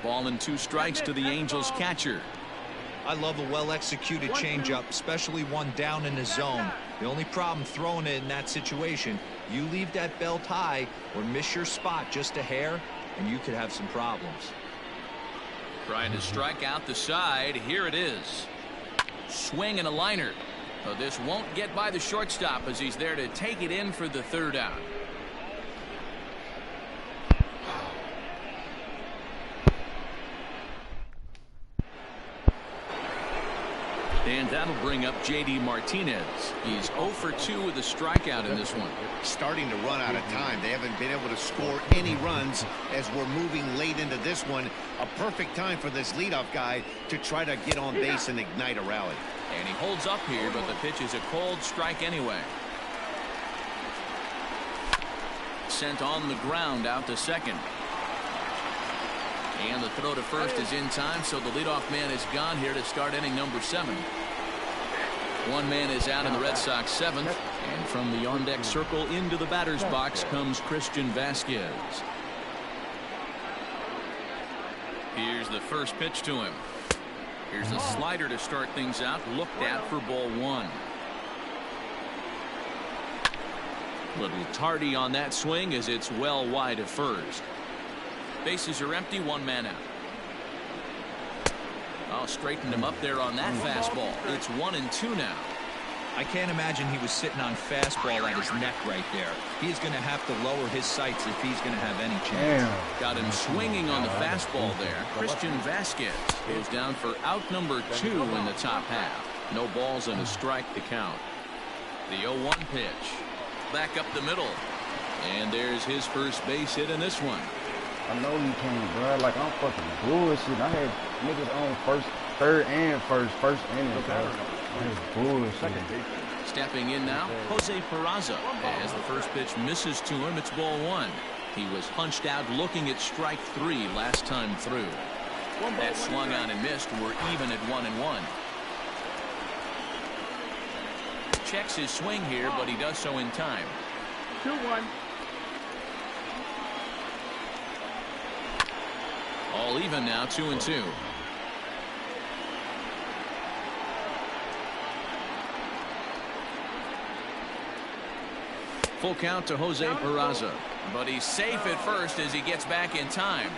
[SPEAKER 1] Ball and 2 strikes to the Angels catcher.
[SPEAKER 5] I love a well-executed changeup, especially one down in the zone. The only problem throwing it in that situation, you leave that belt high or miss your spot just a hair, and you could have some problems.
[SPEAKER 1] Trying to strike out the side. Here it is. Swing and a liner. So this won't get by the shortstop as he's there to take it in for the 3rd out. And that'll bring up J.D. Martinez. He's 0 for 2 with a strikeout in this one.
[SPEAKER 4] Starting to run out of time. They haven't been able to score any runs as we're moving late into this one. A perfect time for this leadoff guy to try to get on base and ignite a rally.
[SPEAKER 1] And he holds up here, but the pitch is a cold strike anyway. Sent on the ground out to second. And the throw to first is in time, so the leadoff man is gone here to start inning number 7. One man is out in the Red Sox 7th. And from the on-deck circle into the batter's box comes Christian Vasquez. Here's the first pitch to him. Here's a slider to start things out. Looked at for ball 1. Little tardy on that swing as it's well wide of first. Bases are empty. 1 man out. Oh, straightened him up there on that fastball. It's 1-2 now.
[SPEAKER 5] I can't imagine he was sitting on fastball at his neck right there. He's going to have to lower his sights if he's going to have any chance.
[SPEAKER 1] Got him swinging on the fastball there. Christian Vasquez goes down for out number 2 in the top half. No balls and a strike to count. The 0-1 pitch. Back up the middle. And there's his first base hit in this one.
[SPEAKER 8] I know you can, bro. Like, I'm fucking bullshit. I had niggas on first, 3rd, and first inning, bro. That's bullshit.
[SPEAKER 1] Stepping in now, Jose Peraza. As the first pitch misses to him, it's ball 1. He was punched out looking at strike 3 last time through. That swung on and missed. We're even at 1-1. Checks his swing here, but he does so in time.
[SPEAKER 6] 2-1.
[SPEAKER 1] All even now, 2-2. Full count to Jose Peraza, but he's safe at first as he gets back in time.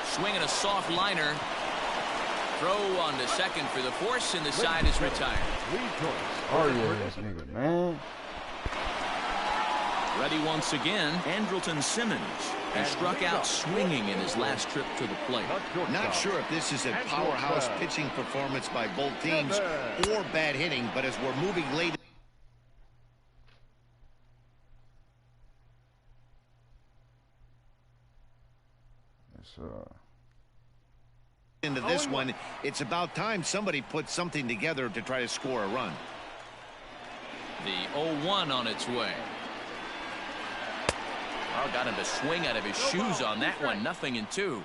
[SPEAKER 1] Swinging a soft liner. Throw on to second for the force, and the side is retired.
[SPEAKER 8] Oh, yeah, this nigga, man.
[SPEAKER 1] Ready once again, Andrelton Simmons. He struck out swinging in his last trip to the plate.
[SPEAKER 4] Not sure if this is a powerhouse pitching performance by both teams or bad hitting, but as we're moving late into this one, it's about time somebody put something together to try to score a run.
[SPEAKER 1] The 0-1 on its way. Oh, got him to swing out of his shoes on that one. 0-2.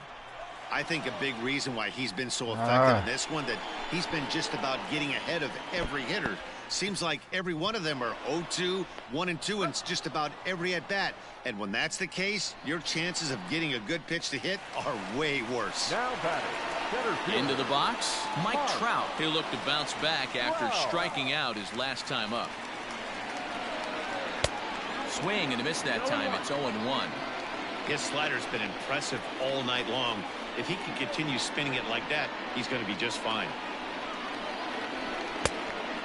[SPEAKER 4] I think a big reason why he's been so effective in this one, that he's been just about getting ahead of every hitter. Seems like every one of them are 0-2, 1-2, and it's just about every at-bat. And when that's the case, your chances of getting a good pitch to hit are way worse.
[SPEAKER 3] Now batting.
[SPEAKER 1] Into the box, Mike Trout. He'll look to bounce back after striking out his last time up. Swing and a miss that time. It's 0-1.
[SPEAKER 4] His slider's been impressive all night long. If he can continue spinning it like that, he's going to be just fine.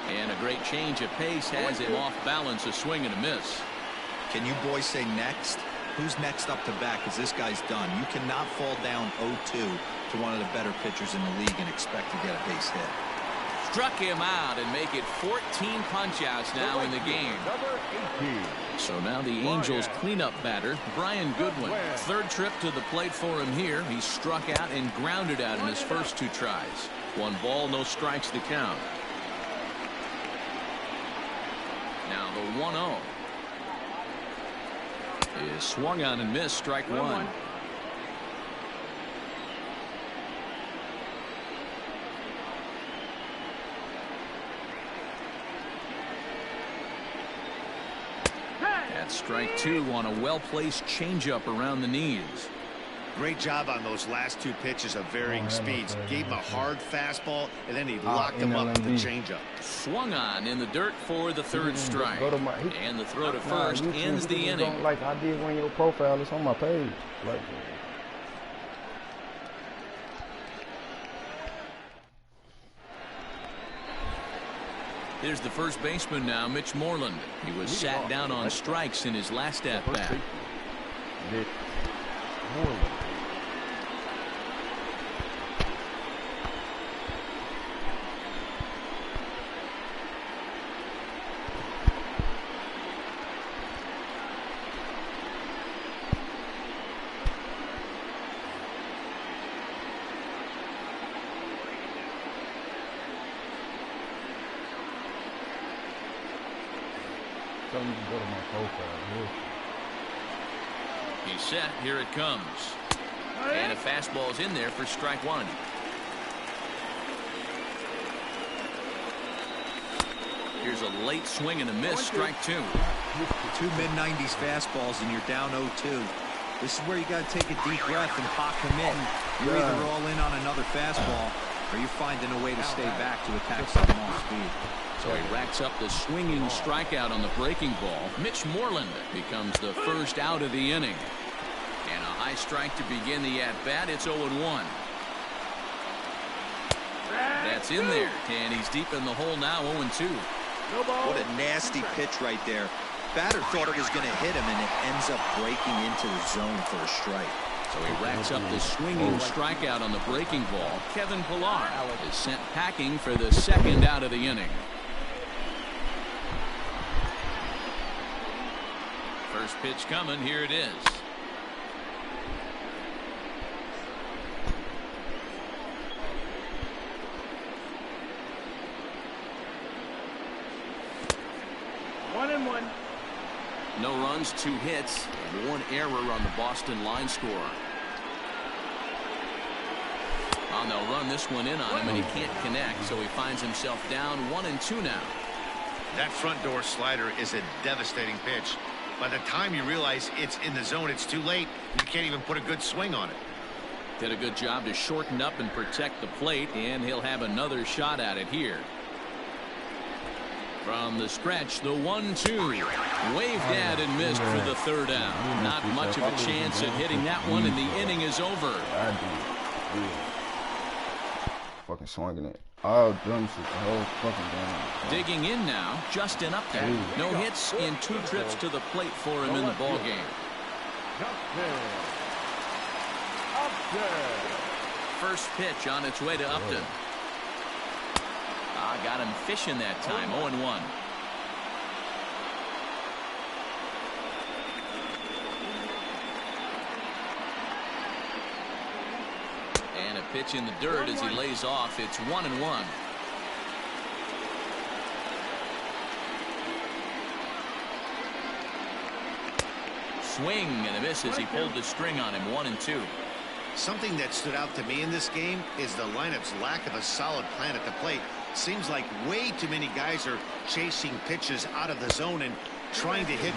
[SPEAKER 1] And a great change of pace has him off balance. A swing and a miss.
[SPEAKER 5] Can you boys say next? Who's next up to bat? Because this guy's done. You cannot fall down 0-2 to one of the better pitchers in the league and expect to get a base hit.
[SPEAKER 1] Struck him out and make it 14 punch-outs now in the game.
[SPEAKER 3] Number 18.
[SPEAKER 1] So now the Angels cleanup batter, Brian Goodwin. Third trip to the plate for him here. He struck out and grounded out in his first 2 tries. 1 ball, no strikes to count. Now the 1-0 is swung on and missed. Strike 1. That's strike 2 on a well-placed changeup around the knees.
[SPEAKER 4] Great job on those last 2 pitches of varying speeds. Gave him a hard fastball, and then he locked him up with the changeup.
[SPEAKER 1] Swung on in the dirt for the 3rd strike. And the throw to first ends the inning.
[SPEAKER 8] Like I did when your profile is on my page. Like,
[SPEAKER 1] here's the first baseman now, Mitch Moreland. He was sat down on strikes in his last at-bat.
[SPEAKER 3] Mitch Moreland.
[SPEAKER 8] Go to my profile.
[SPEAKER 1] He's set. Here it comes. And a fastball's in there for strike 1. Here's a late swing and a miss. Strike 2.
[SPEAKER 5] 2 mid-90s fastballs and you're down 0-2. This is where you got to take a deep breath and pop him in. You're either all in on another fastball or you're finding a way to stay back to attack something off speed.
[SPEAKER 1] So he racks up the swinging strikeout on the breaking ball. Mitch Moreland becomes the first out of the inning. And a high strike to begin the at-bat. It's 0-1. That's in there. And he's deep in the hole now, 0-2.
[SPEAKER 5] What a nasty pitch right there. Batter thought it was going to hit him, and it ends up breaking into the zone for a strike.
[SPEAKER 1] So he racks up the swinging strikeout on the breaking ball. Kevin Pillar is sent packing for the 2nd out of the inning. First pitch coming. Here it is.
[SPEAKER 6] One and one.
[SPEAKER 1] No runs, 2 hits, and 1 error on the Boston line score. Oh, they'll run this one in on him, and he can't connect, so he finds himself down 1-2 now.
[SPEAKER 4] That front door slider is a devastating pitch. By the time you realize it's in the zone, it's too late. You can't even put a good swing on it.
[SPEAKER 1] Did a good job to shorten up and protect the plate, and he'll have another shot at it here. From the stretch, the 1-2. Waved at and missed for the 3rd out. Not much of a chance at hitting that one, and the inning is over.
[SPEAKER 8] Fucking swinging it. All drums the whole fucking game.
[SPEAKER 1] Digging in now, Justin Upton. No hits in 2 trips to the plate for him in the ballgame. First pitch on its way to Upton. Got him fishing that time. 0-1. And a pitch in the dirt as he lays off. It's 1-1. Swing and a miss as he pulled the string on him. 1-2.
[SPEAKER 4] Something that stood out to me in this game is the lineup's lack of a solid plan at the plate. Seems like way too many guys are chasing pitches out of the zone and trying to hit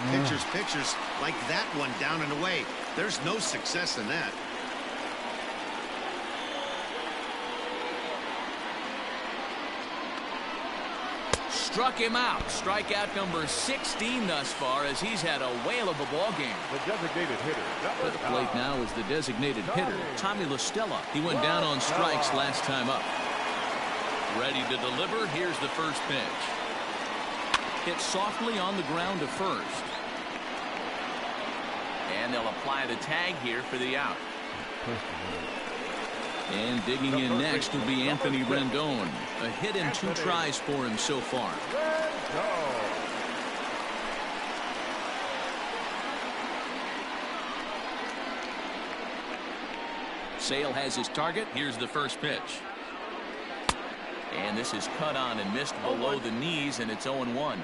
[SPEAKER 4] pitchers like that one down and away. There's no success in that.
[SPEAKER 1] Struck him out. Strikeout number 16 thus far, as he's had a whale of a ball game.
[SPEAKER 3] The designated hitter.
[SPEAKER 1] To the plate now is the designated hitter, Tommy LaStella. He went down on strikes last time up. Ready to deliver. Here's the first pitch. Hit softly on the ground to first. And they'll apply the tag here for the out. And digging in next will be Anthony Rendon. A hit in 2 tries for him so far. Sale has his target. Here's the first pitch. And this is cut on and missed below the knees, and it's 0-1.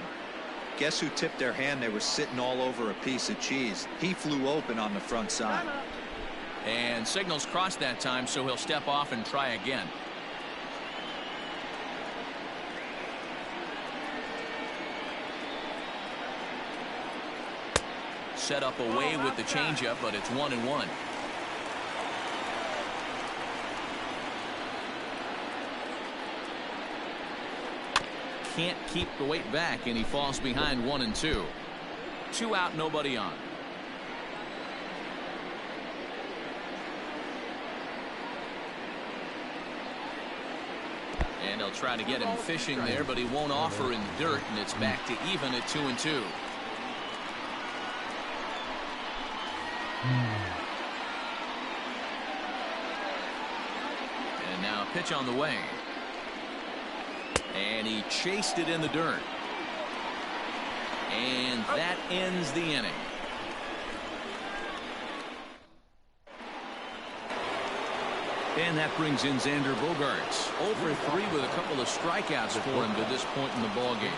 [SPEAKER 5] Guess who tipped their hand? They were sitting all over a piece of cheese. He flew open on the front side.
[SPEAKER 1] And signals crossed that time, so he'll step off and try again. Set up away with the changeup, but it's 1-1. Can't keep the weight back, and he falls behind 1-2. 2 out, nobody on. And they'll try to get him fishing there, but he won't offer in the dirt, and it's back to even at 2-2. And now a pitch on the way. And he chased it in the dirt. And that ends the inning. And that brings in Xander Bogaerts. 0-for-3 with a couple of strikeouts for him to this point in the ball game.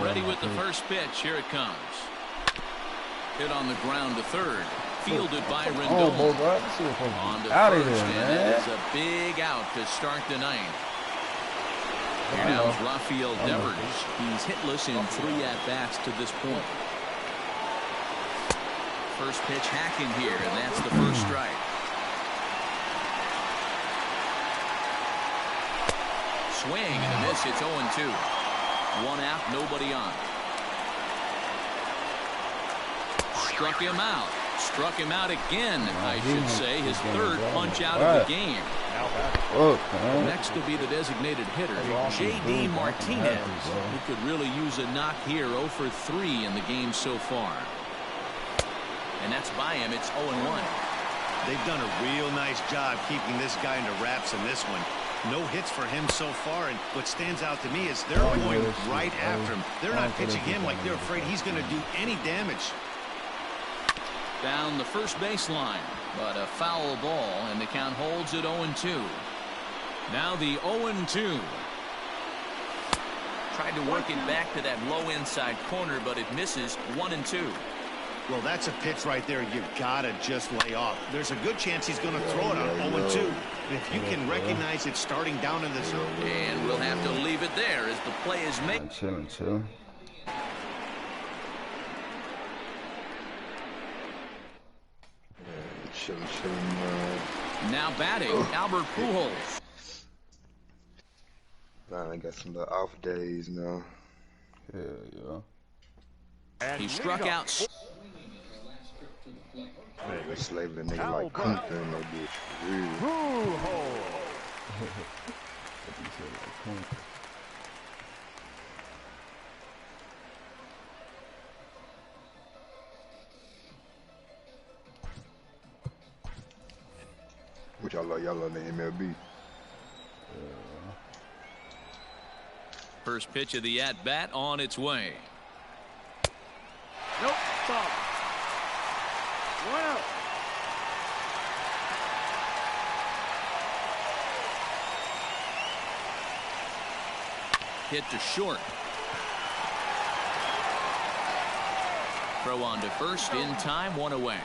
[SPEAKER 1] Ready with the first pitch. Here it comes. Hit on the ground to third. Fielded by Rendon. On to first, and it is a big out to start the ninth. Here now is Rafael Devers. He's hitless in 3 at-bats to this point. First pitch hacking here, and that's the first strike. Swing and a miss. It's 0-2. 1 out, nobody on. Struck him out. Struck him out again, I should say. His third punch out of the game. Next will be the designated hitter, J.D. Martinez, who could really use a knock here. 0-for-3 in the game so far. And that's by him. It's 0-1.
[SPEAKER 4] They've done a real nice job keeping this guy under wraps in this one. No hits for him so far, and what stands out to me is they're going right after him. They're not pitching him like they're afraid he's going to do any damage.
[SPEAKER 1] Down the first baseline, but a foul ball, and the count holds at 0-2. Now the 0-2. Tried to work it back to that low inside corner, but it misses. 1-2.
[SPEAKER 4] Well, that's a pitch right there you gotta just lay off. There's a good chance he's going to throw it on 0-2. If you can recognize it starting down in the zone.
[SPEAKER 1] And we'll have to leave it there as the play is made.
[SPEAKER 8] Chilling too.
[SPEAKER 1] Now batting, Albert Pujols.
[SPEAKER 9] I got some little off days now.
[SPEAKER 8] Yeah.
[SPEAKER 1] He struck out.
[SPEAKER 9] Slaving a nigga like Kunta and that bitch for real. Which y'all love the MLB.
[SPEAKER 1] First pitch of the at-bat on its way.
[SPEAKER 6] Nope. Ball. 1 out.
[SPEAKER 1] Hit to short. Throw on to first in time, 1 away.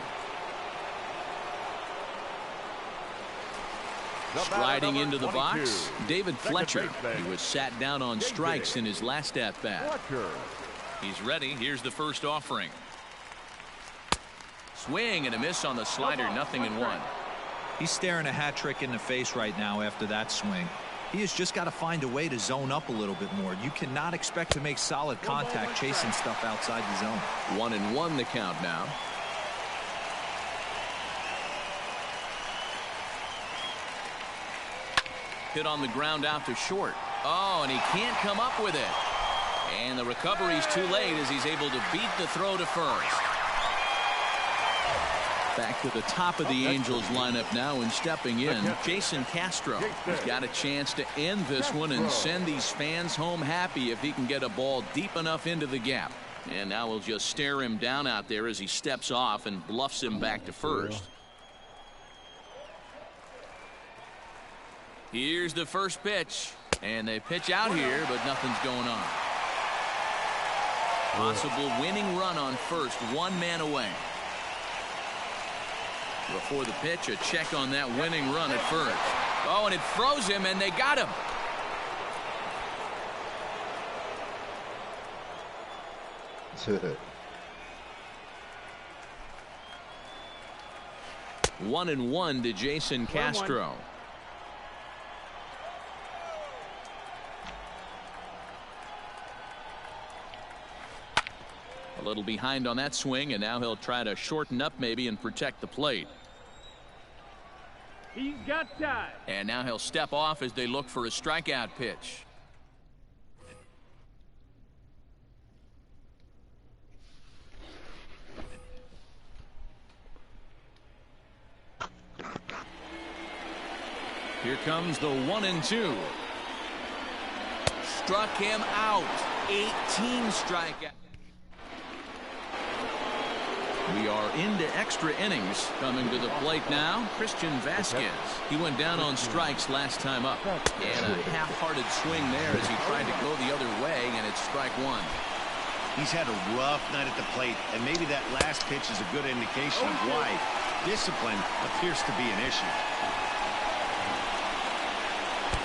[SPEAKER 1] Striding into the box, David Fletcher. He was sat down on strikes in his last at-bat. He's ready. Here's the first offering. Swing and a miss on the slider, 0-1.
[SPEAKER 5] He's staring a hat trick in the face right now after that swing. He has just got to find a way to zone up a little bit more. You cannot expect to make solid contact chasing stuff outside the zone.
[SPEAKER 1] 1-1 the count now. Hit on the ground out to short. Oh, and he can't come up with it. And the recovery's too late as he's able to beat the throw to first. Back to the top of the Angels lineup now, and stepping in, Jason Castro. He's got a chance to end this one and send these fans home happy if he can get a ball deep enough into the gap. And now we'll just stare him down out there as he steps off and bluffs him back to first. Here's the first pitch. And they pitch out here, but nothing's going on. Possible winning run on first, 1 man away. Before the pitch, a check on that winning run at first. Oh, and it froze him, and they got him. One and one to Jason Castro. A little behind on that swing, and now he'll try to shorten up maybe and protect the plate.
[SPEAKER 6] He's got time.
[SPEAKER 1] And now he'll step off as they look for a strikeout pitch. Here comes the 1-2. Struck him out. 18 strikeouts. We are into extra innings. Coming to the plate now, Christian Vasquez. He went down on strikes last time up. And a half-hearted swing there as he tried to go the other way, and it's strike 1.
[SPEAKER 4] He's had a rough night at the plate, and maybe that last pitch is a good indication of why discipline appears to be an issue.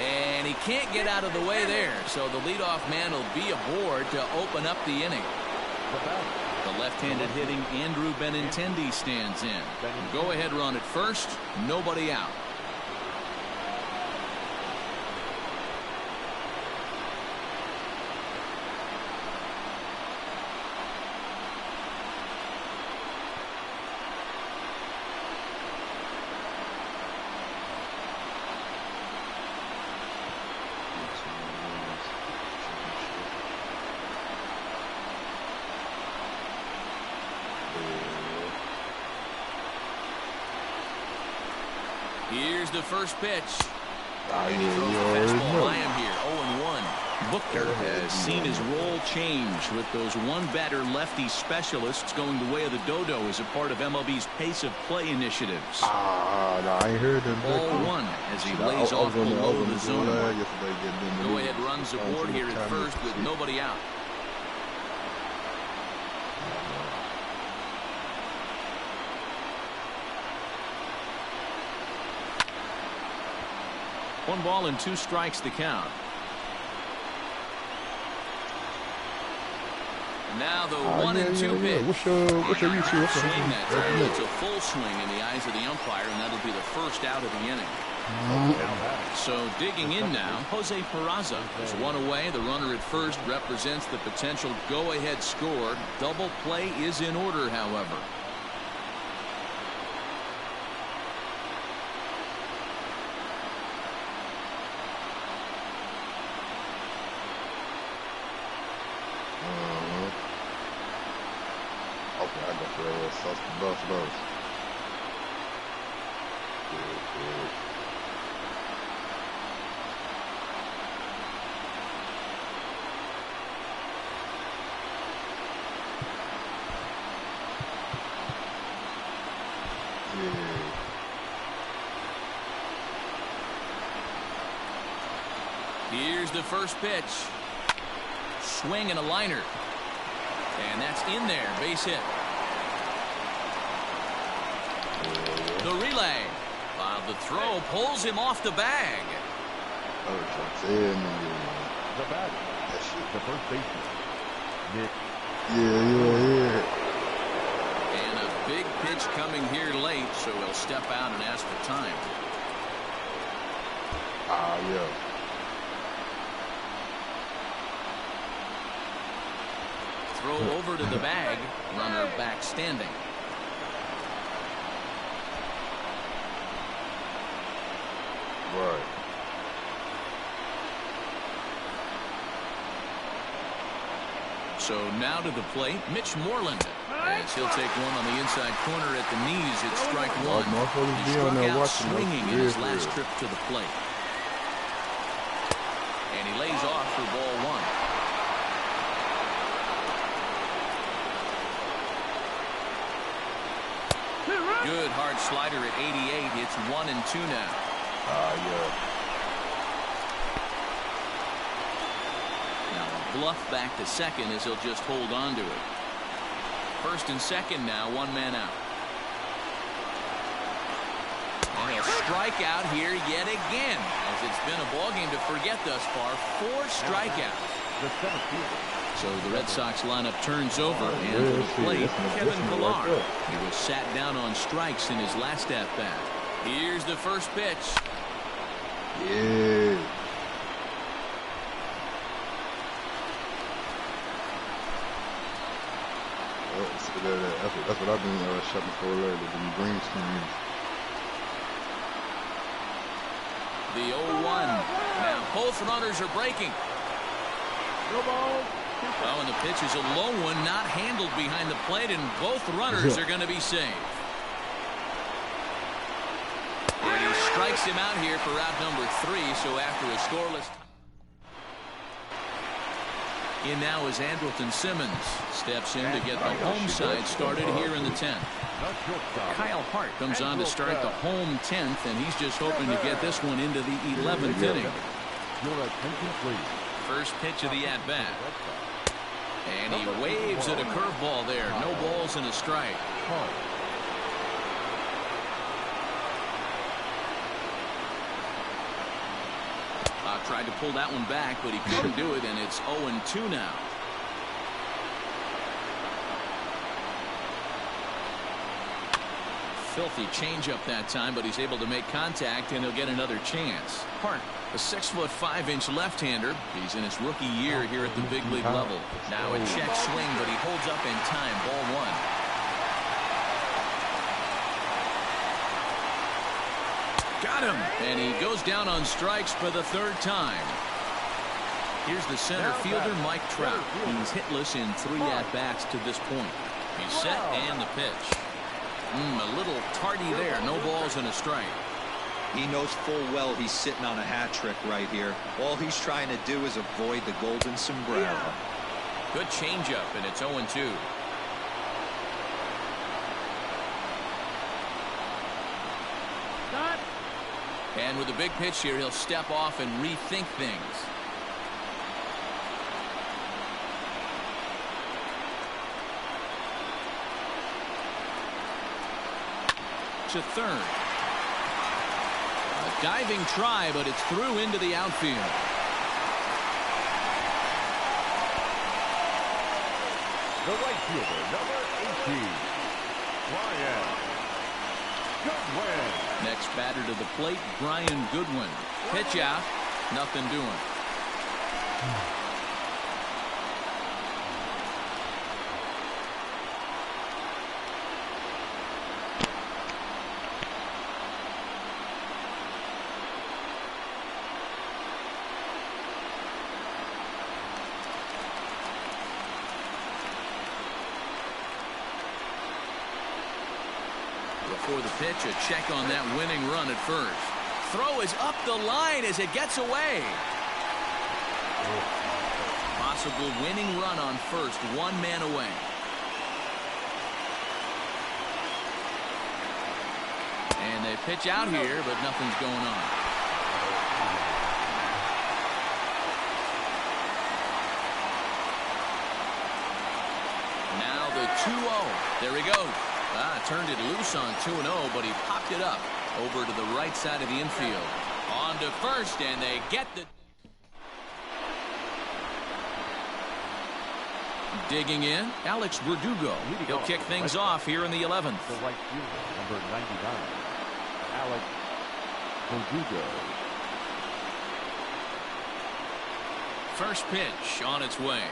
[SPEAKER 1] And he can't get out of the way there, so the leadoff man will be aboard to open up the inning. The left-handed hitting Andrew Benintendi stands in. Go-ahead run at first, nobody out. Here's the first pitch. And he throws the fastball by him here, 0-1. Booker has seen his role change with those one-batter lefty specialists going the way of the dodo as a part of MLB's pace of play initiatives.
[SPEAKER 9] No, I ain't heard that.
[SPEAKER 1] Ball 1 as he lays off below the zone. Go-ahead runs aboard here at first with nobody out. One ball and 2 strikes to count. Now the 1-2 pitch.
[SPEAKER 9] What's your YouTube?
[SPEAKER 1] Swing that time. It's a full swing in the eyes of the umpire, and that'll be the first out of the inning. So digging in now, Jose Peraza is 1 away. The runner at first represents the potential go-ahead score. Double play is in order, however. Here's the first pitch. Swing and a liner. And that's in there. Base hit. The relay. The throw pulls him off the bag.
[SPEAKER 3] The batter, the first baseman, Nick.
[SPEAKER 9] Yeah.
[SPEAKER 1] And a big pitch coming here late, so he'll step out and ask for time.
[SPEAKER 9] Yeah.
[SPEAKER 1] Throw over to the bag. Runner back standing.
[SPEAKER 9] Right.
[SPEAKER 1] So now to the plate, Mitch Moreland. As he'll take one on the inside corner at the knees. It's strike one. He struck out swinging in his last trip to the plate. And he lays off for ball one. Good hard slider at 88. It's 1-2 now.
[SPEAKER 9] Yeah.
[SPEAKER 1] Bluff back to second as he'll just hold on to it. First and second now, one man out. And he'll strike out here yet again, as it's been a ball game to forget thus far. 4 strikeouts. So the Red Sox lineup turns over, and to the plate, Kevin Pillar. He was sat down on strikes in his last at bat. Here's the first pitch.
[SPEAKER 9] Yeah. That's what I've been shopping for lately, the green screens.
[SPEAKER 1] The 0-1. Now both runners are breaking.
[SPEAKER 6] No ball.
[SPEAKER 1] Oh, and the pitch is a low one, not handled behind the plate, and both runners are going to be safe. And he strikes him out here for out number 3, so after a scoreless. In now is Andrelton Simmons. Steps in to get the home side started here in the 10th. Kyle Hart comes on to start the home 10th, and he's just hoping to get this one into the 11th inning. First pitch of the at-bat. And he waves at a curveball there. No balls and a strike. Tried to pull that one back, but he couldn't do it, and it's 0-2 now. Filthy changeup that time, but he's able to make contact, and he'll get another chance. Hart, a 6'5" left-hander. He's in his rookie year here at the big league level. Now a check swing, but he holds up in time. Ball 1. Got him, and he goes down on strikes for the 3rd time. Here's the center fielder, Mike Trout. He's hitless in 3 at-bats to this point. He's set, and the pitch. A little tardy there. No balls and a strike.
[SPEAKER 5] He knows full well he's sitting on a hat trick right here. All he's trying to do is avoid the golden sombrero.
[SPEAKER 1] Good changeup, and it's 0-2. And with a big pitch here, he'll step off and rethink things. To third. A diving try, but it's through into the outfield.
[SPEAKER 3] The right fielder, number 18, Brian Goodwin.
[SPEAKER 1] Next batter to the plate, Brian Goodwin. Pitch out, nothing doing. Before the pitch, a check on that winning run at first. Throw is up the line as it gets away. Possible winning run on first, 1 man away. And they pitch out here, but nothing's going on. 2-0. There he goes. Turned it loose on 2-0, but he popped it up over to the right side of the infield. On to first, and they get the... Digging in, Alex Verdugo. He'll kick things off here in the 11th.
[SPEAKER 3] The right fielder, number 99, Alex Verdugo.
[SPEAKER 1] First pitch on its way.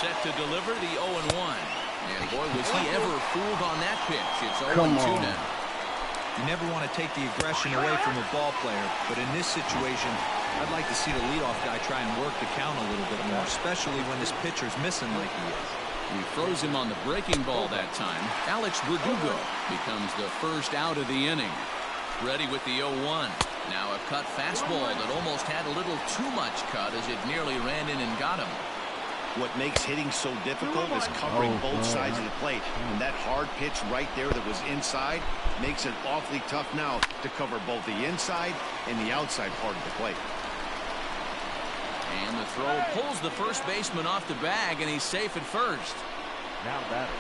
[SPEAKER 1] Set to deliver the 0-1. And boy, was he ever fooled on that pitch. It's 0-2 now.
[SPEAKER 5] You never want to take the aggression away from a ball player, but in this situation, I'd like to see the leadoff guy try and work the count a little bit more, especially when this pitcher's missing like he is.
[SPEAKER 1] He throws him on the breaking ball that time. Alex Verdugo becomes the first out of the inning. Ready with the 0-1. Now a cut fastball that almost had a little too much cut as it nearly ran in and got him.
[SPEAKER 4] What makes hitting so difficult is covering both sides of the plate. And that hard pitch right there that was inside makes it awfully tough now to cover both the inside and the outside part of the plate.
[SPEAKER 1] And the throw pulls the first baseman off the bag, and he's safe at first.
[SPEAKER 3] Now batting,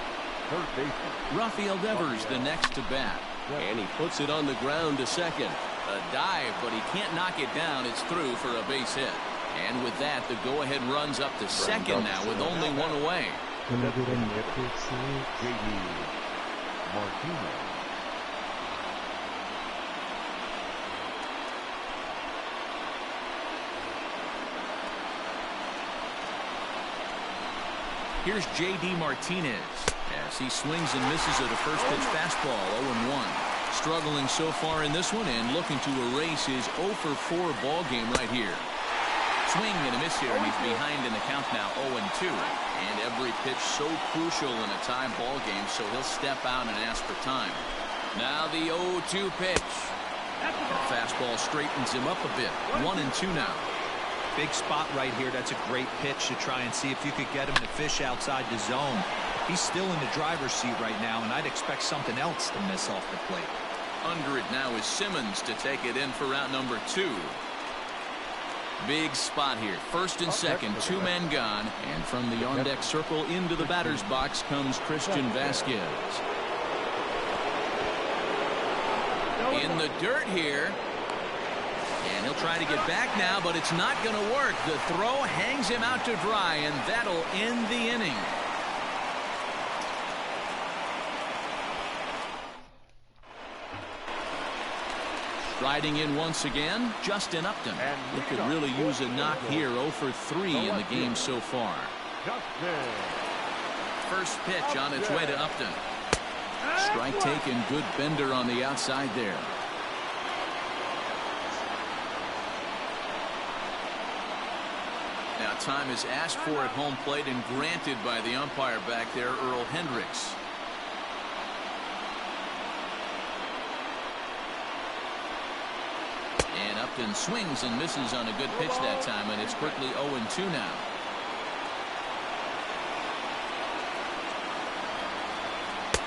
[SPEAKER 3] third baseman
[SPEAKER 1] Rafael Devers the next to bat. And he puts it on the ground to second. A dive, but he can't knock it down. It's through for a base hit. And with that, the go-ahead runs up to second now with only one away.
[SPEAKER 3] J.D. Martinez.
[SPEAKER 1] Here's J.D. Martinez as he swings and misses at a first pitch fastball, 0-1. Struggling so far in this one and looking to erase his 0-for-4 ball game right here. Swing and a miss here, and he's behind in the count now, 0-2. And every pitch so crucial in a tie ball game, so he'll step out and ask for time. Now the 0-2 pitch. The fastball straightens him up a bit. 1-2 now.
[SPEAKER 5] Big spot right here. That's a great pitch to try and see if you could get him to fish outside the zone. He's still in the driver's seat right now, and I'd expect something else to miss off the plate.
[SPEAKER 1] Under it now is Simmons to take it in for out number 2. Big spot here. First and second, 2 men gone. And from the on-deck circle into the batter's box comes Christian Vasquez. In the dirt here. And he'll try to get back now, but it's not going to work. The throw hangs him out to dry, and that'll end the inning. Riding in once again, Justin Upton. He could really use a knock here. 0-for-3 in the game so far. First pitch on its way to Upton. Strike taken. Good bender on the outside there. Now time is asked for at home plate and granted by the umpire back there, Earl Hendricks. And Upton swings and misses on a good pitch that time, and it's quickly 0-2 now.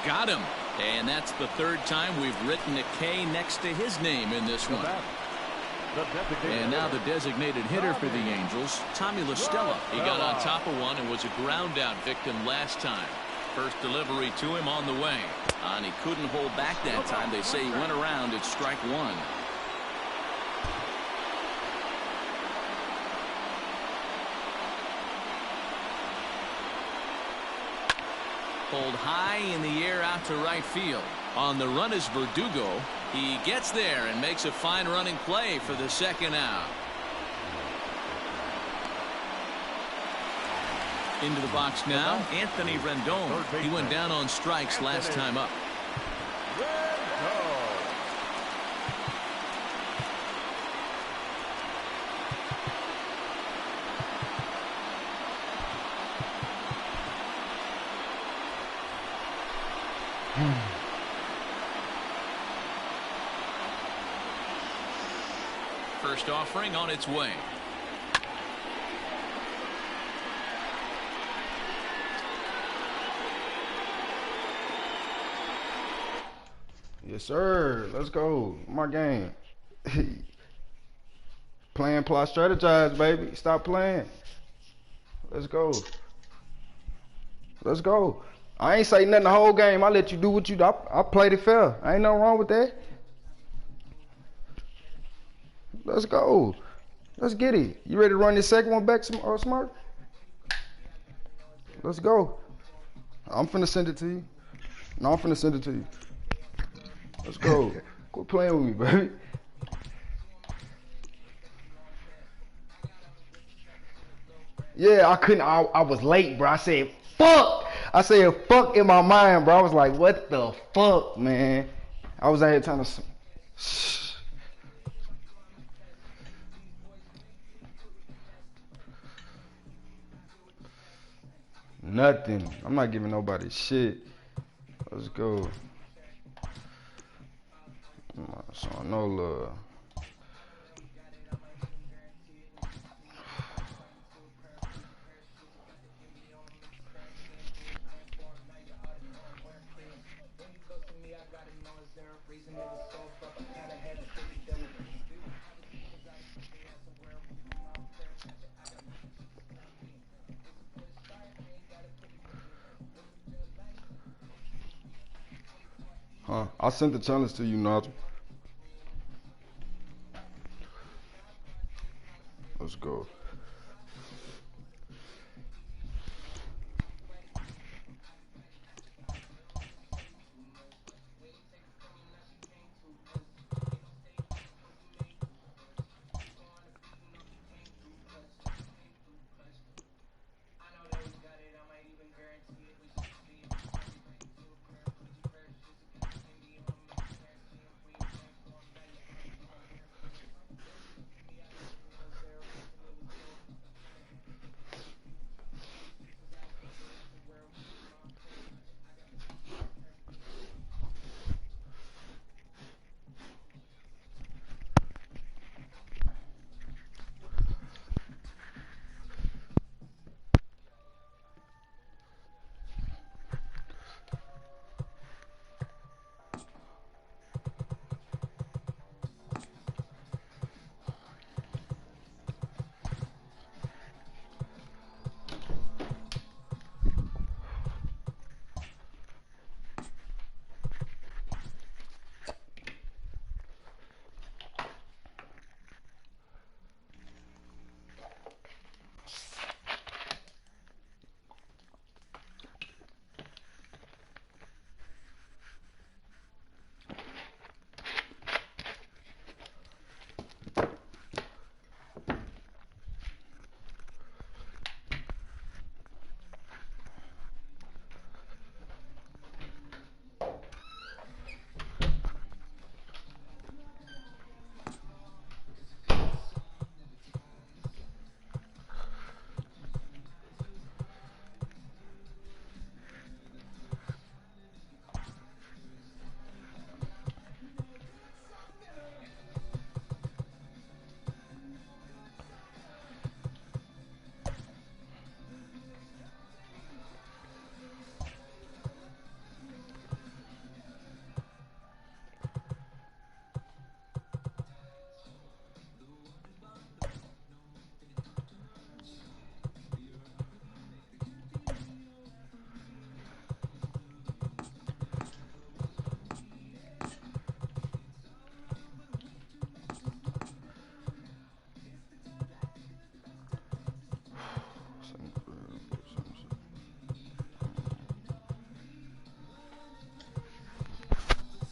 [SPEAKER 1] Got him. And that's the third time we've written a K next to his name in this one. And now the designated hitter for the Angels, Tommy La Stella. He got on top of one and was a ground out victim last time. First delivery to him on the way. And he couldn't hold back that time. They say he went around at strike 1. Pulled high in the air out to right field. On the run is Verdugo. He gets there and makes a fine running play for the second out. Into the box now, Anthony Rendon. He went down on strikes last time up. First offering on its way.
[SPEAKER 8] Yes, sir. Let's go. My game. Plan, plot, strategize, baby. Stop playing. Let's go. Let's go. I ain't say nothing the whole game. I let you do what you do. I played it fair. Ain't nothing wrong with that. Let's go. Let's get it. You ready to run this second one back, Smart? Let's go. I'm finna send it to you. No, I'm finna send it to you. Let's go. Quit playing with me, baby. Yeah, I couldn't. I was late, bro. I said, fuck. I said, fuck in my mind, bro. I was like, what the fuck, man? I was out here trying to... Nothing. I'm not giving nobody shit. Let's go. I'm not showing no love. Huh? I sent the challenge to you, Nigel. Let's go.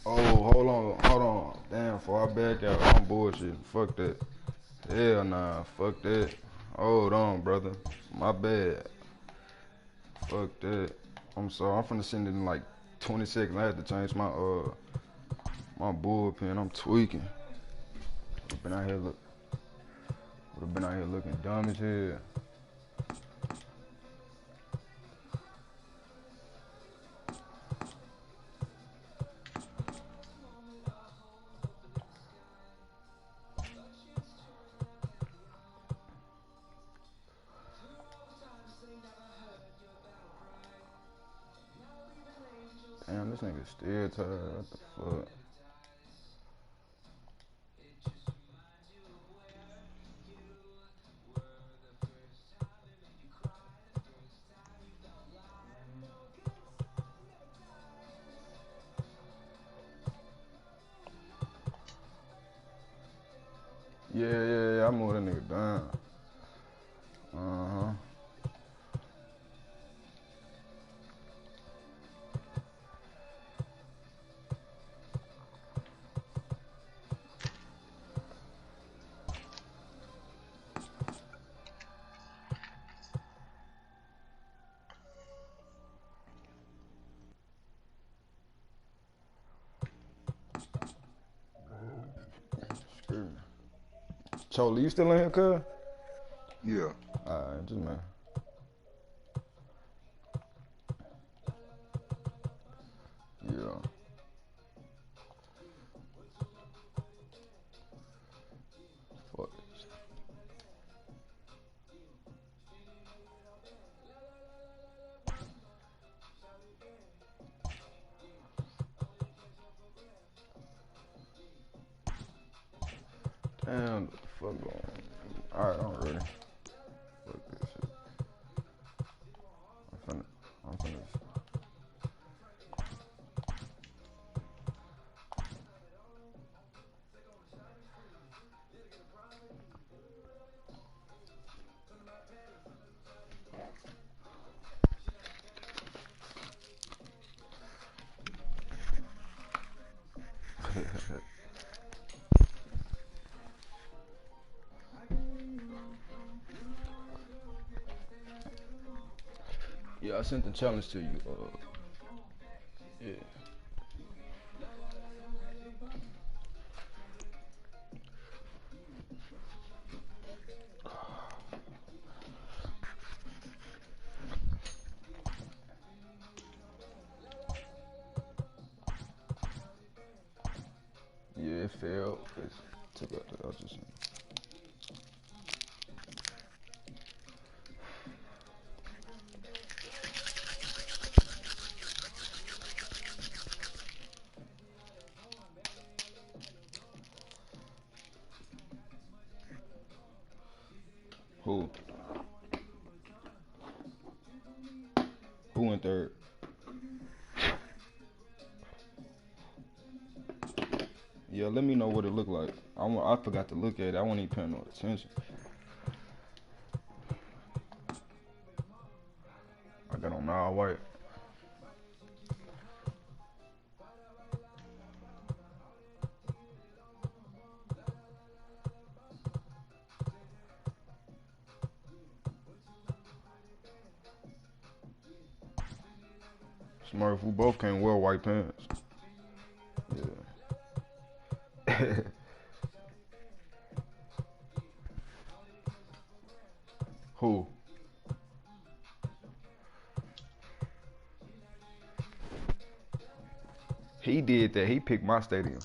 [SPEAKER 8] Oh, hold on. Damn, before I back out, I'm bullshitting. Fuck that. Hell nah, fuck that. Hold on, brother. My bad. Fuck that. I'm sorry. I'm finna send it in like 20 seconds. I had to change my bullpen. I'm tweaking. Would've been out here looking dumb as hell. Damn, this nigga still tired. What the fuck? Yeah. I moved that nigga down. Choli, you still in here, cuz?
[SPEAKER 9] Yeah.
[SPEAKER 8] Alright, just man. Yeah. Fuck this. Damn, the fuck going on? Alright, I'm ready. Fuck this shit. I'm finna. Yeah, I sent the challenge to you. Yeah. Yeah, it failed. It took out the ultrasound. Who? Who went third? Yeah, let me know what it looked like. I forgot to look at it. I wasn't even paying no attention. I got on all white. Smurf, we both can't wear white pants. Yeah. Who? He did that. He picked my stadium.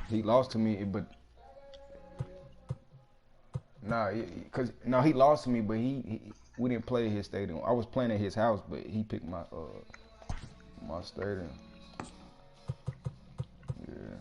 [SPEAKER 8] He lost to me, but he lost to me, but we didn't play at his stadium. I was playing at his house, but he picked my stadium. Yeah.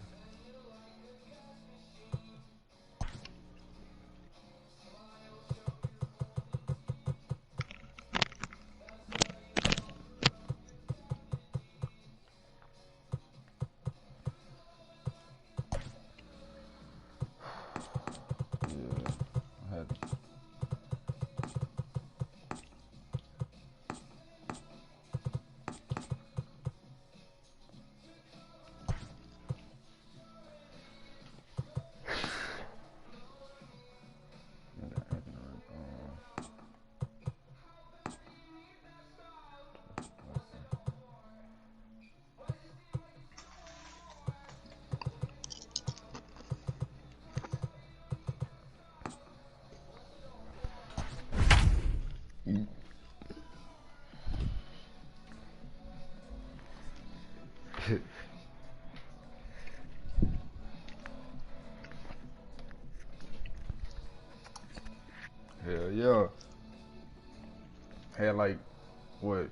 [SPEAKER 8] Hell yeah. Had like, what,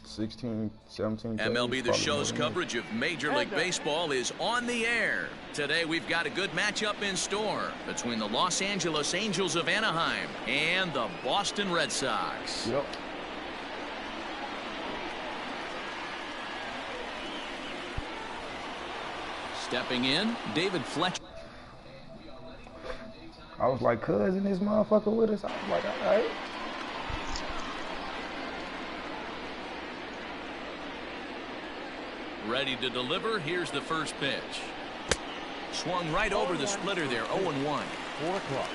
[SPEAKER 8] 16, 17
[SPEAKER 1] MLB The Show's coverage of Major League Baseball is on the air. Today we've got a good matchup in store between the Los Angeles Angels of Anaheim and the Boston Red Sox.
[SPEAKER 8] Yep.
[SPEAKER 1] Stepping in, David Fletcher.
[SPEAKER 8] I was like, cuz in this motherfucker with us. I was like, all right.
[SPEAKER 1] Ready to deliver. Here's the first pitch. Swung right over the splitter there. 0-1.
[SPEAKER 3] 4 o'clock.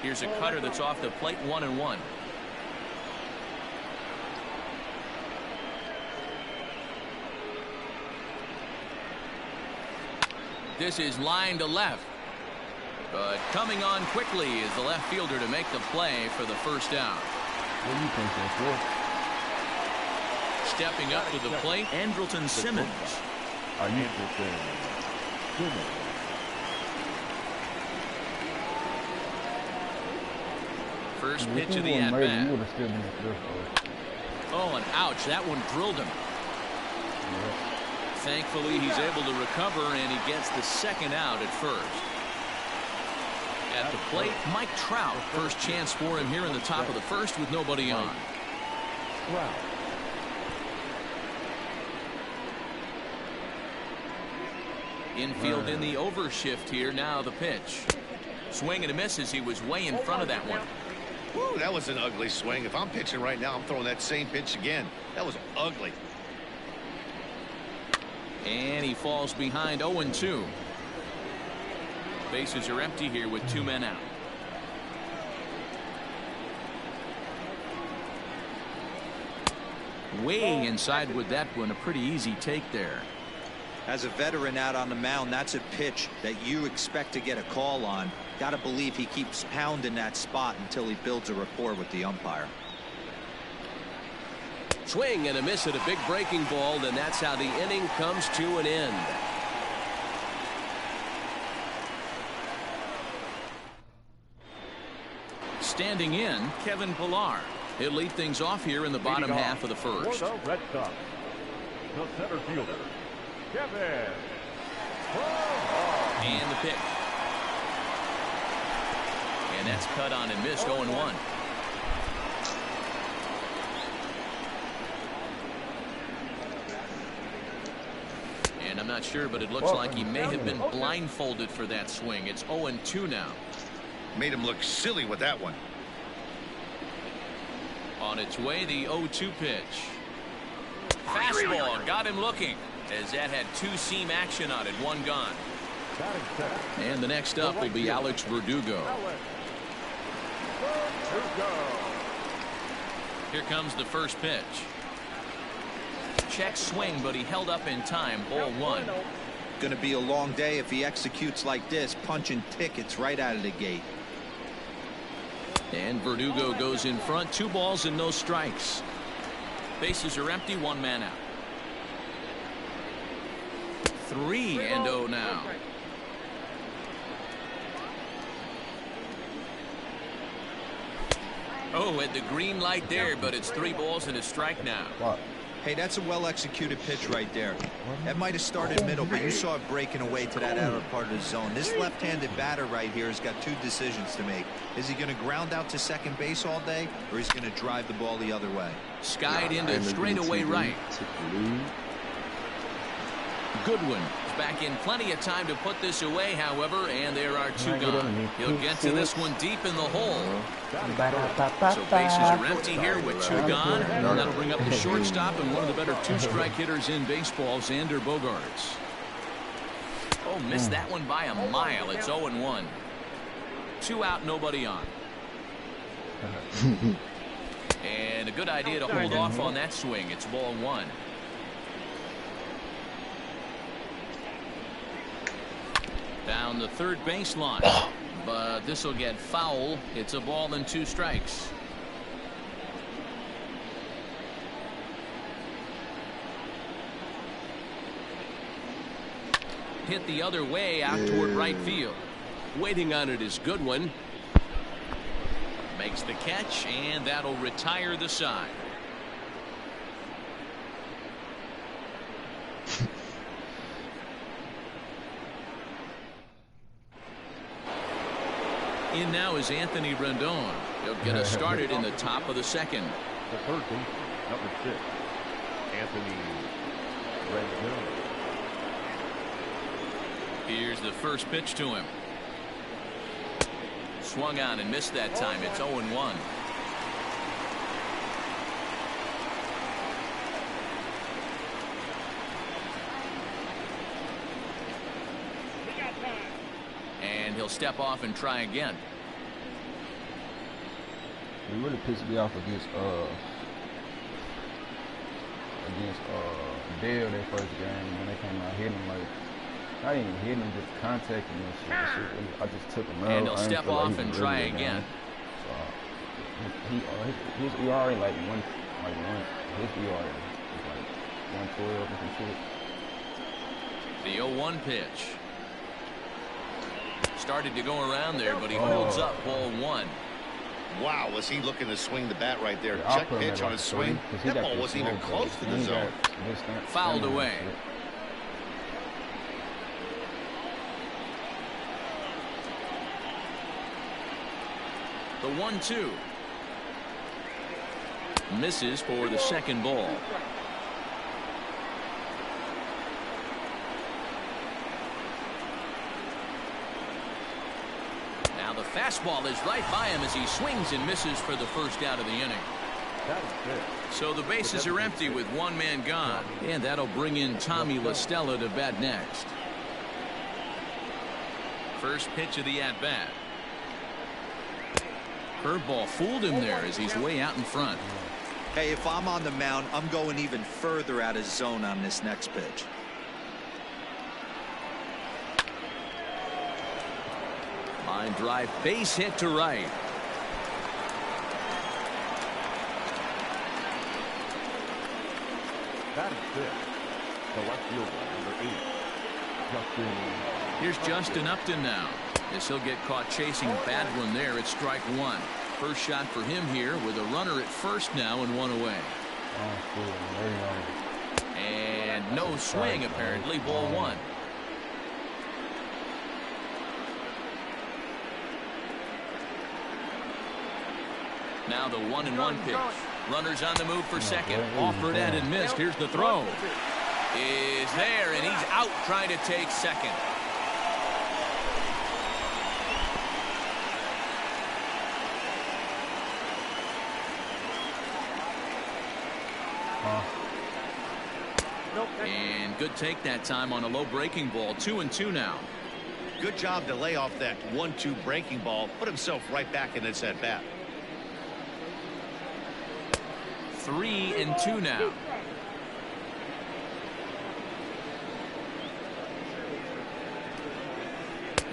[SPEAKER 1] Here's a cutter that's off the plate. 1-1. This is line to left. But coming on quickly is the left fielder to make the play for the first out.
[SPEAKER 8] What do you think that's for?
[SPEAKER 1] Stepping up to the plate, Andrelton Simmons.
[SPEAKER 8] Are you?
[SPEAKER 1] First pitch of the at-bat. Oh, and ouch, that one drilled him.
[SPEAKER 8] Yeah.
[SPEAKER 1] Thankfully, he's able to recover, and he gets the second out at first. At the plate, Mike Trout. First chance for him here in the top of the first with nobody on. Infield in the overshift here. Now the pitch. Swing and a miss as he was way in front of that one.
[SPEAKER 4] Woo, that was an ugly swing. If I'm pitching right now, I'm throwing that same pitch again. That was ugly.
[SPEAKER 1] And he falls behind 0-2. Bases are empty here with 2 men out. Way inside with that one. A pretty easy take there.
[SPEAKER 5] As a veteran out on the mound, that's a pitch that you expect to get a call on. Got to believe he keeps pounding that spot until he builds a rapport with the umpire.
[SPEAKER 2] Swing and a miss at a big breaking ball, and that's how the inning comes to an end.
[SPEAKER 1] Standing in, Kevin Pillar. He'll lead things off here in the bottom half of the first.
[SPEAKER 3] For the Red Sox, the center fielder, Kevin Pillar.
[SPEAKER 1] And the pitch. And that's cut on and missed. 0-1. And I'm not sure, but it looks like he may have been blindfolded for that swing. It's 0-2 now.
[SPEAKER 4] Made him look silly with that one.
[SPEAKER 1] On its way, the 0-2 pitch. Fastball got him looking, as that had 2-seam action on it. 1 gone. And the next up will be Alex Verdugo. Here comes the first pitch. Check swing, but he held up in time. Ball 1.
[SPEAKER 5] Going to be a long day if he executes like this, punching tickets right out of the gate.
[SPEAKER 1] And Verdugo goes in front. 2 balls and no strikes. Bases are empty. 1 man out. 3-0 now. Oh, at the green light there, but it's 3 balls and a strike now.
[SPEAKER 5] Hey, that's a well-executed pitch right there. That might have started middle, but you saw it breaking away to that outer part of the zone. This left-handed batter right here has got 2 decisions to make. Is he going to ground out to second base all day, or is he going to drive the ball the other way?
[SPEAKER 1] Skied into straightaway right. Goodwin is back in plenty of time to put this away, however, and there are 2 gone. He'll get to this one deep in the hole. So bases are empty here with 2 gone. And that'll bring up the shortstop and one of the better 2-strike hitters in baseball, Xander Bogaerts. Oh, missed that one by a mile. It's 0-1. 2 out, nobody on. And a good idea to hold off on that swing. It's ball 1. Down the third baseline, but this will get foul. It's a ball and 2 strikes. Hit the other way out toward right field.
[SPEAKER 2] Waiting on it is Goodwin.
[SPEAKER 1] Makes the catch, and that'll retire the side. In now is Anthony Rendon. He'll get us started in the top of the second.
[SPEAKER 3] The third baseman, number 6, Anthony Rendon.
[SPEAKER 2] Here's the first pitch to him. Swung on and missed that time. It's 0-1. And he'll step off and try again.
[SPEAKER 8] It really pissed me off against Dale that first game when they came out hitting him like not even hitting him, just contacting him and shit. I just took him out.
[SPEAKER 2] And he'll step off and try again.
[SPEAKER 8] So his ERA like one his ERA is like 112 and some shit.
[SPEAKER 2] The 0-1 pitch. Started to go around there, but he holds up ball 1.
[SPEAKER 4] Wow, was he looking to swing the bat right there?
[SPEAKER 8] Yeah,
[SPEAKER 4] Check pitch on his swing. That ball wasn't even close to the zone.
[SPEAKER 2] Fouled away. The 1-2. Misses for the second ball. Now the fastball is right by him as he swings and misses for the first out of the inning. So the bases are empty with one man gone, and that'll bring in Tommy La Stella to bat next. First pitch of the at-bat. Curveball fooled him there as he's way out in front.
[SPEAKER 5] Hey, if I'm on the mound, I'm going even further out of zone on this next pitch.
[SPEAKER 2] Line drive, base hit to right.
[SPEAKER 3] That is good. The left fielder, number 8, Justin.
[SPEAKER 2] Here's Justin Upton now, as he'll get caught chasing Badlin there at strike 1. First shot for him here with a runner at first now and one away. And no swing apparently, ball 1. Now the 1-1 pitch. Runners on the move for second. Offered at and missed. Here's the throw. Is there, and he's out trying to take second. And good take that time on a low breaking ball. 2-2 now.
[SPEAKER 4] Good job to lay off that 1-2 breaking ball. Put himself right back in this at bat.
[SPEAKER 2] 3-2 now.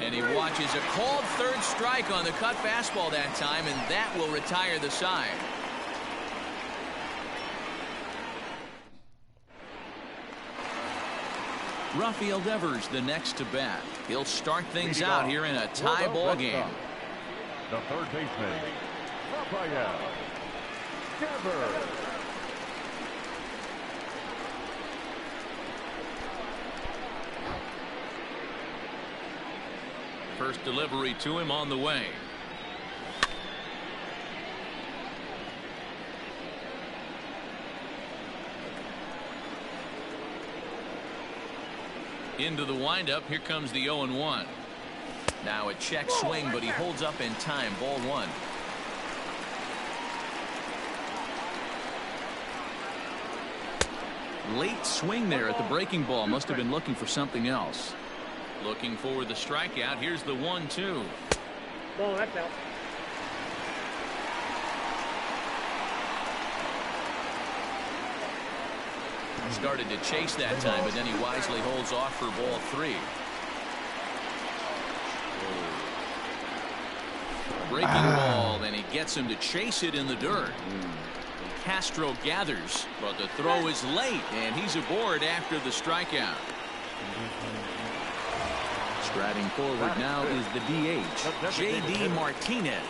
[SPEAKER 2] And he watches a called third strike on the cut fastball that time, and that will retire the side. Rafael Devers the next to bat. He'll start things out here in a tie ball game.
[SPEAKER 3] The third baseman, Rafael Devers.
[SPEAKER 2] First delivery to him on the way. Into the windup. Here comes the 0-1. Now a check swing, but he holds up in time. Ball 1. Late swing there at the breaking ball. Must have been looking for something else. Looking for the strikeout. Here's the 1-2.
[SPEAKER 6] Ball, that's out.
[SPEAKER 2] Started to chase that time, but then he wisely holds off for ball 3. Breaking ball, and he gets him to chase it in the dirt. Castro gathers, but the throw is late, and he's aboard after the strikeout. Striding forward now is the DH, J.D. Martinez.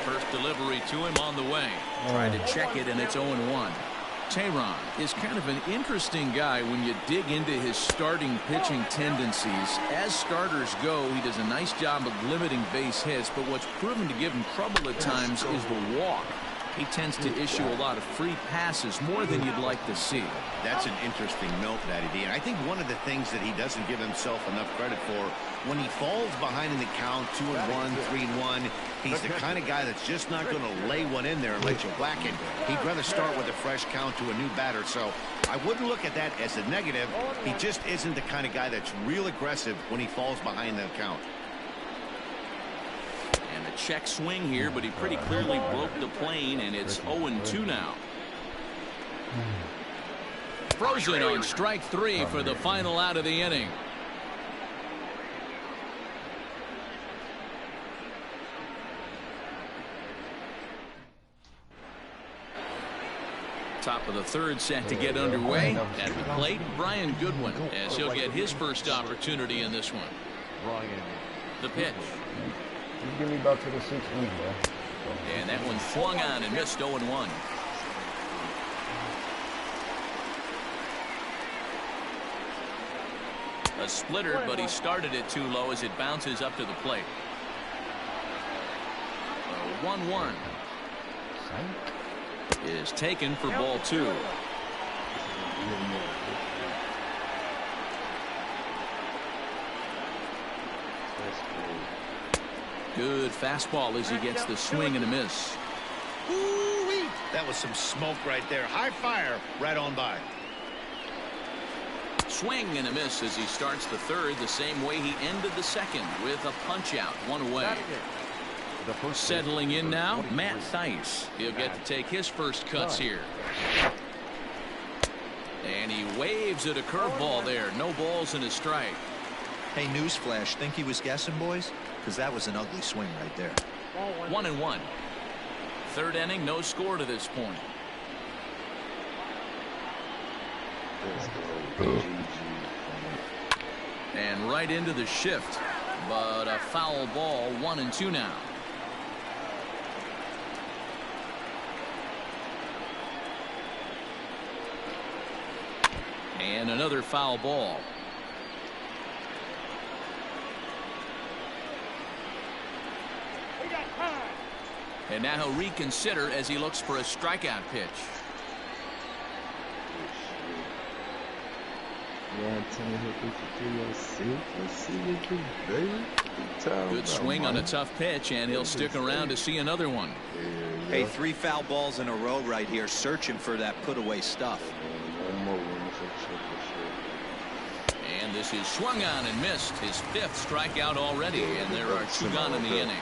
[SPEAKER 2] First delivery to him on the way. Trying to check it, and it's 0-1.
[SPEAKER 1] Tehran is kind of an interesting guy when you dig into his starting pitching tendencies. As starters go, he does a nice job of limiting base hits, but what's proven to give him trouble at times is the walk. He tends to issue a lot of free passes, more than you'd like to see.
[SPEAKER 4] That's an interesting note, Matty D. And I think one of the things that he doesn't give himself enough credit for, when he falls behind in the count, 2-1, 3-1, he's the kind of guy that's just not going to lay one in there and let you whack it. He'd rather start with a fresh count to a new batter. So I wouldn't look at that as a negative. He just isn't the kind of guy that's real aggressive when he falls behind the count.
[SPEAKER 1] And a check swing here, but he pretty clearly broke the plane, and it's 0-2 now. Frozen on strike 3 for the final out of the inning. Top of the third set to get underway. At the plate, Brian Goodwin, as he'll get his first opportunity in this one. The pitch.
[SPEAKER 8] Just give me back to the 6th inning, bro.
[SPEAKER 1] And that one swung on and missed 0-1. A splitter, but he started it too low as it bounces up to the plate. 1-1 is taken for ball 2. Good fastball as he gets the swing and a miss.
[SPEAKER 4] Ooh-wee. That was some smoke right there. High fire right on by.
[SPEAKER 1] Swing and a miss as he starts the third the same way he ended the second, with a punch out, 1 away. Settling in now, Matt Theis. He'll get to take his first cuts here. And he waves at a curveball there. No balls and a strike.
[SPEAKER 5] Hey, newsflash, think he was guessing, boys? Because that was an ugly swing right there.
[SPEAKER 1] 1-1. Third inning, no score to this point. And right into the shift, but a foul ball. 1-2 now. And another foul ball. And now he'll reconsider as he looks for a strikeout pitch. Good swing on a tough pitch, and he'll stick around to see another one.
[SPEAKER 5] Hey, 3 foul balls in a row right here, searching for that put-away stuff.
[SPEAKER 1] And this is swung on and missed. His 5th strikeout already, and there are 2 gone in the inning.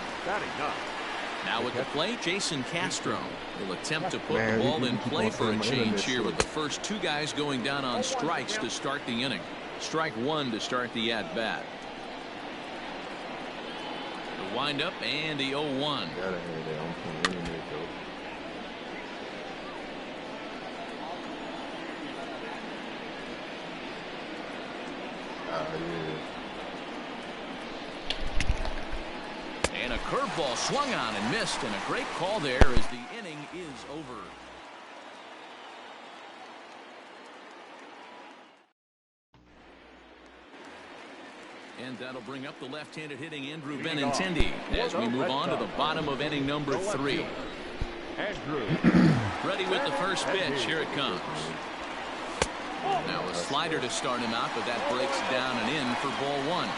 [SPEAKER 1] Now at the plate, Jason Castro will attempt to put the ball in play for a change here, with the first 2 guys going down on strikes to start the inning. Strike 1 to start the at-bat. The windup and the 0-1. And a curveball swung on and missed, and a great call there as the inning is over. And that'll bring up the left-handed hitting Andrew Benintendi as we move on to the bottom of inning number 3. Ready with the first pitch. Here it comes. Now a slider to start him out, but that breaks down and in for ball 1.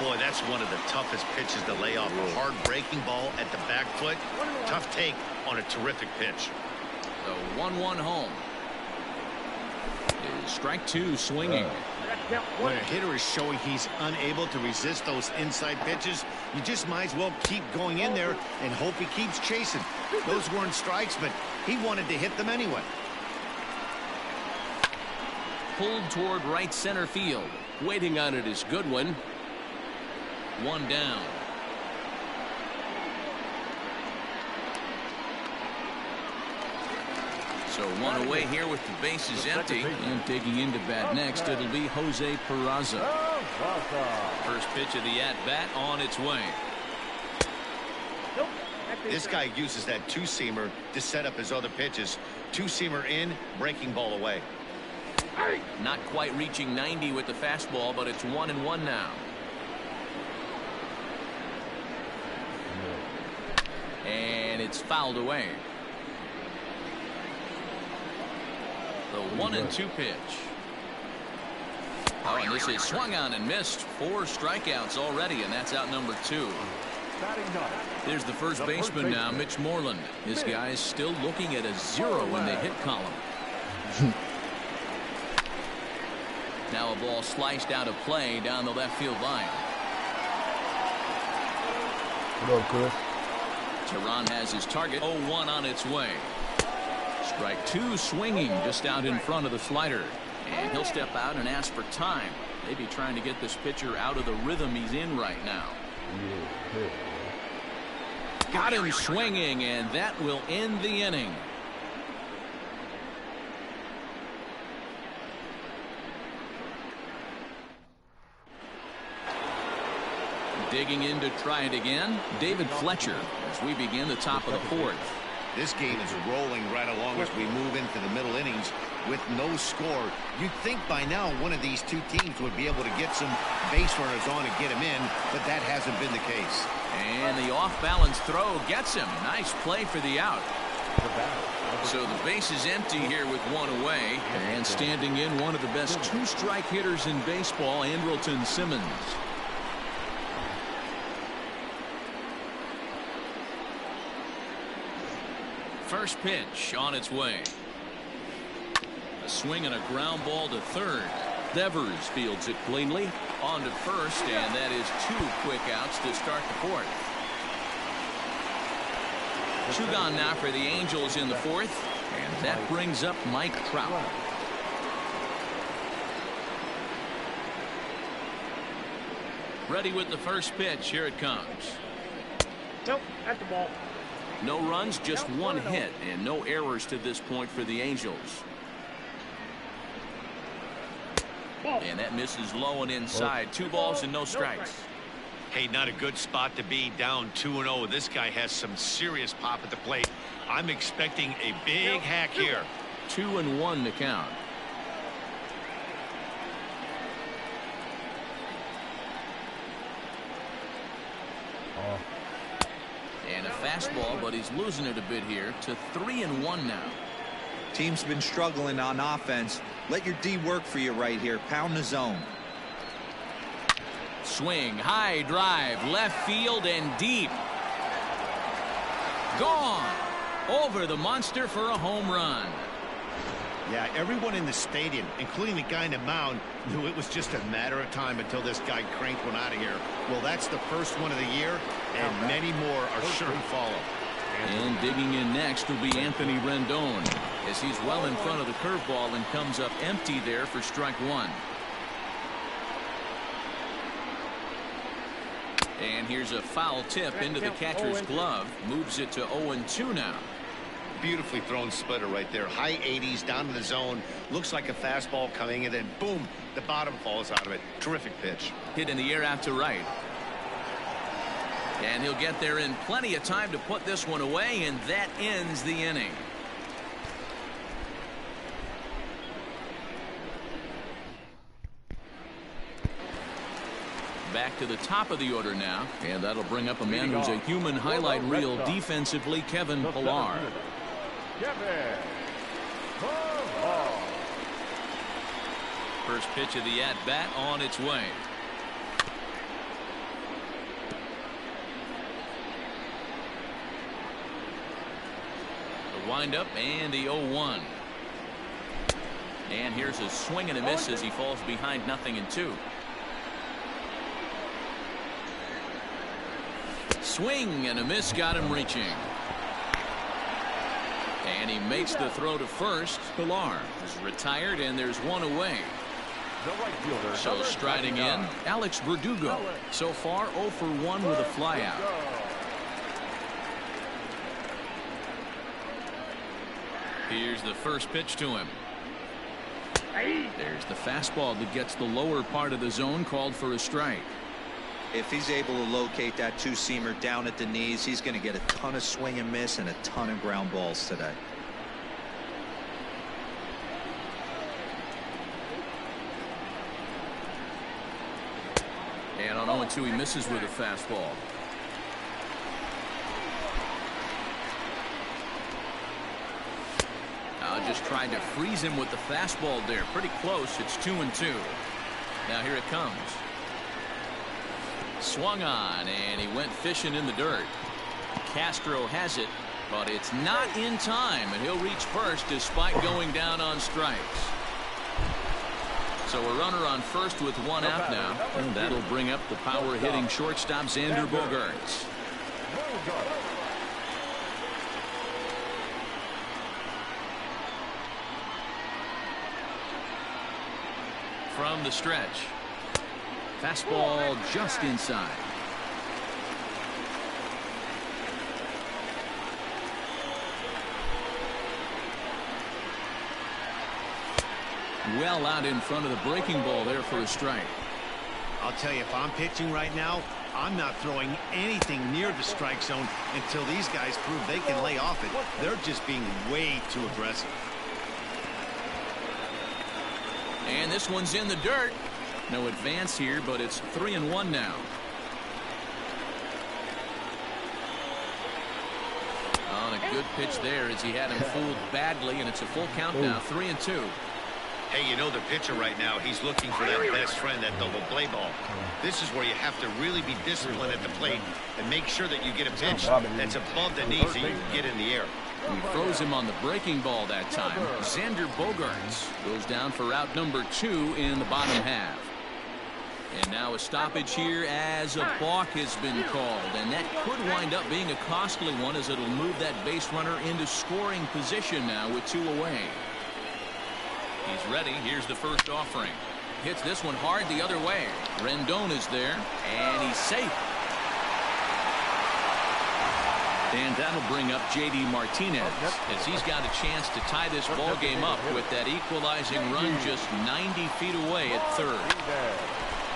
[SPEAKER 4] Boy, that's one of the toughest pitches to lay off. A hard breaking ball at the back foot. Tough take on a terrific pitch.
[SPEAKER 1] The 1-1 home. Is strike 2 swinging.
[SPEAKER 4] When a hitter is showing he's unable to resist those inside pitches, you just might as well keep going in there and hope he keeps chasing. Those weren't strikes, but he wanted to hit them anyway.
[SPEAKER 1] Pulled toward right center field. Waiting on it is Goodwin. 1 down. So 1 away here with the bases empty. And digging into bat next, it'll be Jose Peraza. First pitch of the at-bat on its way.
[SPEAKER 4] This guy uses that two-seamer to set up his other pitches. Two-seamer in, breaking ball away.
[SPEAKER 1] Not quite reaching 90 with the fastball, but it's 1-1 now. And it's fouled away. The 1-2 pitch. Oh, and this is swung on and missed. 4 strikeouts already, and that's out number 2. There's the first baseman now, Mitch Moreland. This guy is still looking at a 0 in the hit column. Now a ball sliced out of play down the left field line.
[SPEAKER 8] What up, Chris?
[SPEAKER 1] Tehran has his target. 0-1 on its way. Strike 2 swinging just out in front of the slider. And he'll step out and ask for time. Maybe trying to get this pitcher out of the rhythm he's in right now. Got him swinging, and that will end the inning. Digging in to try it again, David Fletcher, as we begin the top of the 4th.
[SPEAKER 4] This game is rolling right along as we move into the middle innings with no score. You'd think by now one of these two teams would be able to get some base runners on and get him in, but that hasn't been the case.
[SPEAKER 1] And the off-balance throw gets him. Nice play for the out. So the base is empty here with 1 away. And standing in, one of the best 2-strike hitters in baseball, Andrelton Simmons. First pitch on its way. A swing and a ground ball to third. Devers fields it cleanly. On to first, and that is 2 quick outs to start the 4th. 2 gone now for the Angels in the 4th, and that brings up Mike Trout. Ready with the first pitch. Here it comes.
[SPEAKER 6] Nope, that's the ball.
[SPEAKER 1] No runs, just 1 hit, and no errors to this point for the Angels. And that misses low and inside. 2 balls and no strikes.
[SPEAKER 4] Hey, not a good spot to be, down 2-0. This guy has some serious pop at the plate. I'm expecting a big hack here.
[SPEAKER 1] 2-1 to count. And a fastball, but he's losing it a bit here to 3-1 now.
[SPEAKER 5] Team's been struggling on offense. Let your D work for you right here. Pound the zone.
[SPEAKER 1] Swing, high drive, left field and deep. Gone. Over the monster for a home run.
[SPEAKER 4] Yeah, everyone in the stadium, including the guy in the mound, knew it was just a matter of time until this guy cranked one out of here. Well, that's the first one of the year, and many more are sure to follow.
[SPEAKER 1] And digging in next will be Anthony Rendon, as he's well in front of the curveball and comes up empty there for strike 1. And here's a foul tip into the catcher's glove. Moves it to 0-2 now.
[SPEAKER 4] Beautifully thrown splitter right there. High 80s down to the zone. Looks like a fastball coming in, and boom, the bottom falls out of it. Terrific pitch.
[SPEAKER 1] Hit in the air out to right. And he'll get there in plenty of time to put this one away, and that ends the inning. Back to the top of the order now, and that'll bring up a man who's a human highlight reel defensively, Kevin Pillar. First pitch of the at-bat on its way. The windup and the 0-1. And here's a swing and a miss as he falls behind 0-2. Swing and a miss got him reaching. And he makes the throw to first. Pillar is retired, and there's 1 away. So striding in, Alex Verdugo. So far 0 for 1 with a flyout. Here's the first pitch to him. There's the fastball that gets the lower part of the zone, called for a strike.
[SPEAKER 5] If he's able to locate that two-seamer down at the knees, he's going to get a ton of swing and miss and a ton of ground balls today.
[SPEAKER 1] And on 0-2, he misses with a fastball. Just tried to freeze him with the fastball there. Pretty close. It's 2-2. Now here it comes. Swung on, and he went fishing in the dirt. Castro has it, but it's not in time, and he'll reach first despite going down on strikes. So a runner on first with one out now, and that'll bring up the power-hitting shortstop Xander Bogaerts. From the stretch. Fastball just inside. Well out in front of the breaking ball there for a strike.
[SPEAKER 4] I'll tell you, if I'm pitching right now, I'm not throwing anything near the strike zone until these guys prove they can lay off it. They're just being way too aggressive.
[SPEAKER 1] And this one's in the dirt. No advance here, but it's 3-1 now. On a good pitch there as he had him fooled badly, and it's a full count now, 3-2.
[SPEAKER 4] Hey, you know the pitcher right now, he's looking for that best friend, that double play ball. This is where you have to really be disciplined at the plate and make sure that you get a pitch that's above the knees that you can get in the air.
[SPEAKER 1] He froze him on the breaking ball that time. Xander Bogaerts goes down for out number 2 in the bottom half. And now a stoppage here as a balk has been called. And that could wind up being a costly one as it'll move that base runner into scoring position now with 2 away. He's ready. Here's the first offering. Hits this one hard the other way. Rendon is there, and he's safe. And that'll bring up J.D. Martinez as he's got a chance to tie this ball game up with that equalizing run just 90 feet away at third.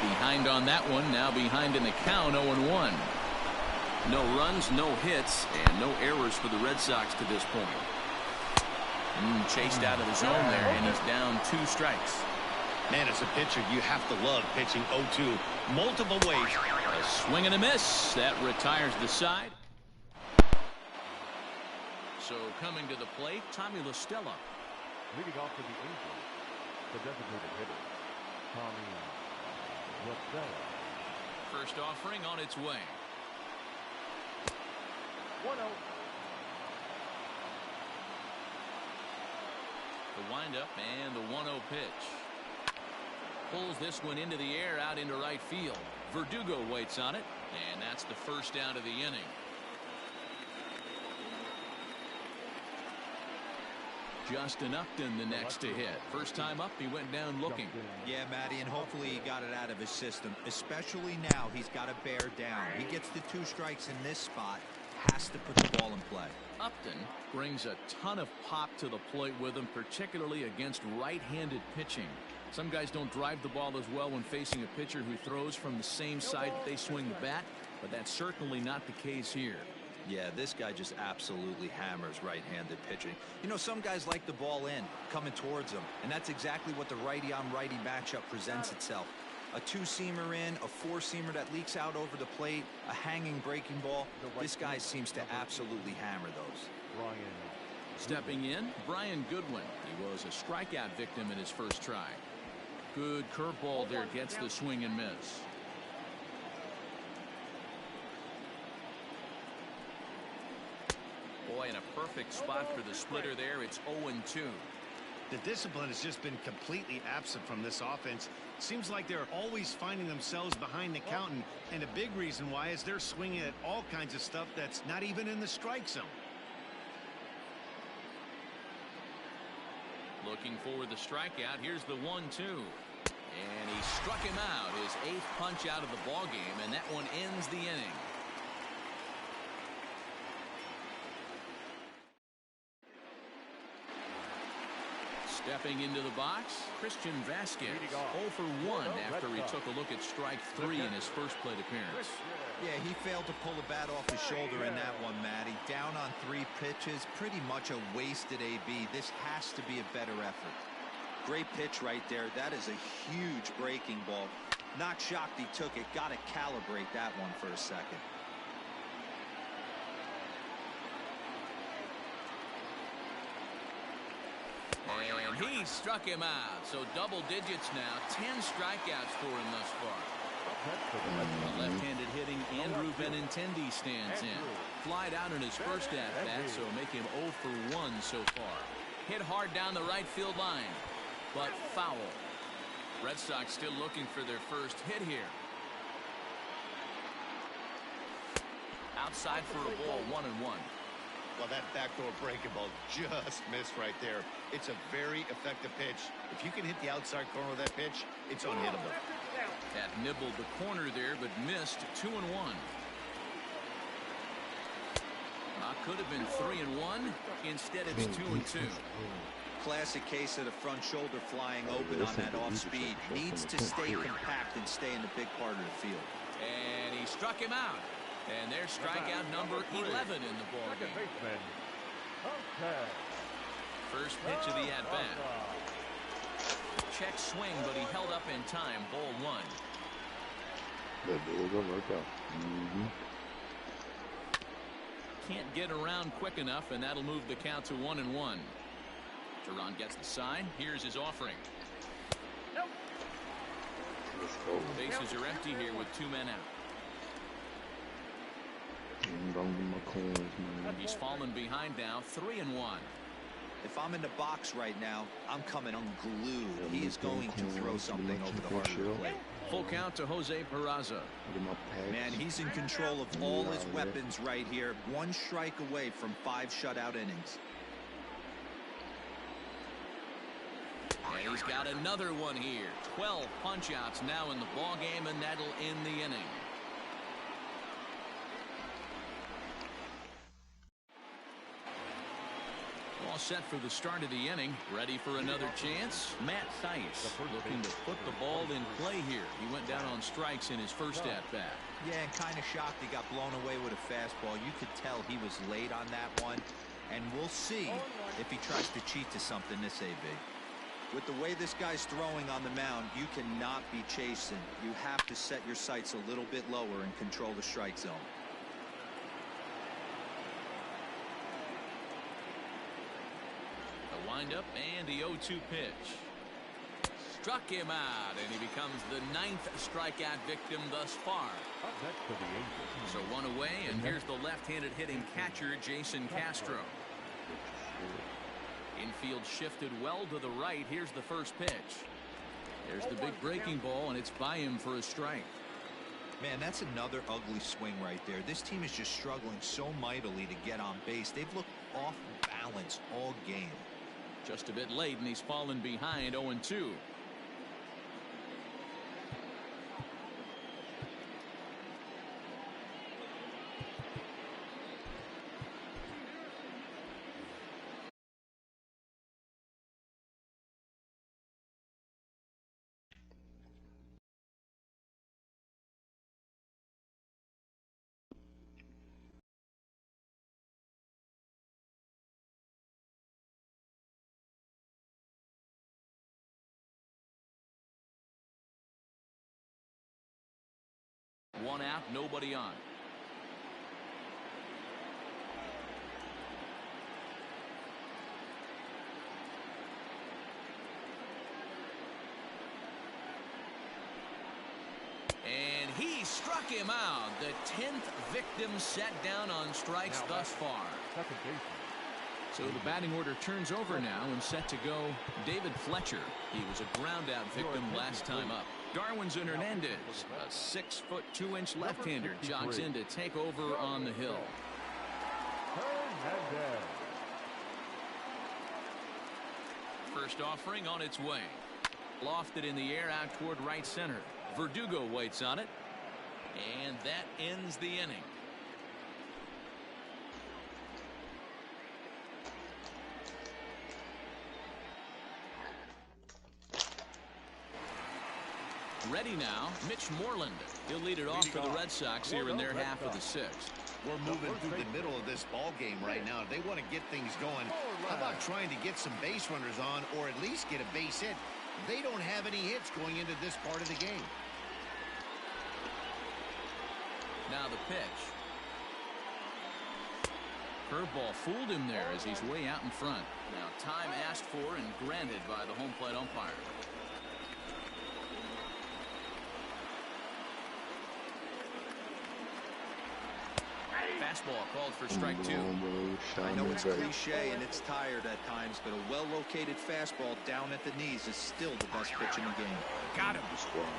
[SPEAKER 1] Behind on that one, now behind in the count, 0-1. No runs, no hits, and no errors for the Red Sox to this point. Chased out of the zone there, and he's down 2 strikes.
[SPEAKER 4] Man, as a pitcher, you have to love pitching 0-2 multiple ways.
[SPEAKER 1] A swing and a miss. That retires the side. So coming to the plate, Tommy La Stella.
[SPEAKER 3] Leading off for the Angels, the designated hitter, Tommy La Stella.
[SPEAKER 1] First offering on its way.
[SPEAKER 3] 1-0.
[SPEAKER 1] The windup and the 1-0 pitch. Pulls this one into the air out into right field. Verdugo waits on it, and that's the first out of the inning. Justin Upton the next to hit. First time up, he went down looking.
[SPEAKER 5] Yeah, Matty, and hopefully he got it out of his system. Especially now, he's got to bear down. He gets the 2 strikes in this spot. Has to put the ball in play.
[SPEAKER 1] Upton brings a ton of pop to the plate with him, particularly against right-handed pitching. Some guys don't drive the ball as well when facing a pitcher who throws from the same side that they swing the bat, but that's certainly not the case here.
[SPEAKER 5] Yeah, this guy just absolutely hammers right-handed pitching. You know, some guys like the ball in, coming towards them, and that's exactly what the righty-on-righty matchup presents itself. A 2-seamer in, a 4-seamer that leaks out over the plate, a hanging breaking ball. This guy seems to absolutely hammer those.
[SPEAKER 1] Stepping in, Brian Goodwin. He was a strikeout victim in his first try. Good curveball there, gets the swing and miss. Boy, in a perfect spot for the splitter there. It's 0-2.
[SPEAKER 4] The discipline has just been completely absent from this offense. Seems like they're always finding themselves behind the count, and a big reason why is they're swinging at all kinds of stuff that's not even in the strike zone.
[SPEAKER 1] Looking for the strikeout. Here's the 1-2. And he struck him out. His 8th punch out of the ball game, and that one ends the inning. Stepping into the box, Christian Vasquez, 0 for 1 after he took a look at strike 3 in his first plate appearance.
[SPEAKER 5] Yeah, he failed to pull the bat off his shoulder in that one, Matty. Down on 3 pitches, pretty much a wasted AB. This has to be a better effort. Great pitch right there. That is a huge breaking ball. Not shocked he took it. Got to calibrate that one for a second.
[SPEAKER 1] And he struck him out. So double digits now. 10 strikeouts for him thus far. Left-handed hitting Andrew Benintendi stands in. Flied out in his first at-bat, so make him 0 for 1 so far. Hit hard down the right field line, but foul. Red Sox still looking for their first hit here. Outside for a ball, 1-1.
[SPEAKER 4] Well, that backdoor breaking ball just missed right there. It's a very effective pitch. If you can hit the outside corner of that pitch, it's unhittable.
[SPEAKER 1] That nibbled the corner there, but missed. 2-1. Could have been 3-1. Instead, it's 2-2.
[SPEAKER 5] Classic case of the front shoulder flying open on that off speed. Needs to stay compact and stay in the big part of the field.
[SPEAKER 1] And he struck him out. And there's strikeout number 11 in the ballgame. First pitch of the at-bat. Check swing, but he held up in time. Ball 1.
[SPEAKER 9] That ball gonna work out.
[SPEAKER 1] Can't get around quick enough, and that'll move the count to 1-1. Teron gets the sign. Here's his offering.
[SPEAKER 9] Let's go.
[SPEAKER 1] Bases are empty here with 2 men out.
[SPEAKER 9] Don't get my coins, man.
[SPEAKER 1] He's fallen behind now, 3-1.
[SPEAKER 5] If I'm in the box right now, I'm coming unglued. He is going to throw something over the heart of the plate.
[SPEAKER 1] Full count to Jose Peraza.
[SPEAKER 5] Man, he's in control of all his weapons right here. 1 strike away from 5 shutout innings.
[SPEAKER 1] And he's got another one here. 12 punch-outs now in the ballgame, and that'll end the inning. All set for the start of the inning. Ready for another chance. Matt Theis looking to put the ball in play here. He went down on strikes in his first at-bat.
[SPEAKER 5] Yeah, and kind of shocked he got blown away with a fastball. You could tell he was late on that one. And we'll see if he tries to cheat to something this AB. With the way this guy's throwing on the mound, you cannot be chasing. You have to set your sights a little bit lower and control the strike zone.
[SPEAKER 1] Windup and the 0-2 pitch. Struck him out, and he becomes the 9th strikeout victim thus far. So 1 away, and here's the left-handed hitting catcher, Jason Castro. Infield shifted well to the right. Here's the first pitch. There's the big breaking ball, and it's by him for a strike.
[SPEAKER 5] Man, that's another ugly swing right there. This team is just struggling so mightily to get on base. They've looked off balance all game.
[SPEAKER 1] Just a bit late, and he's fallen behind 0-2. One out, nobody on. And he struck him out. The 10th victim set down on strikes thus far. So the batting order turns over now and set to go David Fletcher. He was a ground out victim last time up. Darwinzon Hernandez, a 6'2" left-hander, jogs in to take over on the hill. First offering on its way. Lofted in the air out toward right center. Verdugo waits on it. And that ends the inning. Ready now, Mitch Moreland. He'll lead it off for the Red Sox here in their half of the sixth.
[SPEAKER 4] We're moving through the middle of this ball game right now. If they want to get things going, how about trying to get some base runners on or at least get a base hit? They don't have any hits going into this part of the game.
[SPEAKER 1] Now the pitch. Curveball fooled him there as he's way out in front. Now time asked for and granted by the home plate umpire. Fastball called for strike two.
[SPEAKER 5] I know it's cliche and it's tired at times, but a well-located fastball down at the knees is still the best pitch in the game.
[SPEAKER 1] Got him.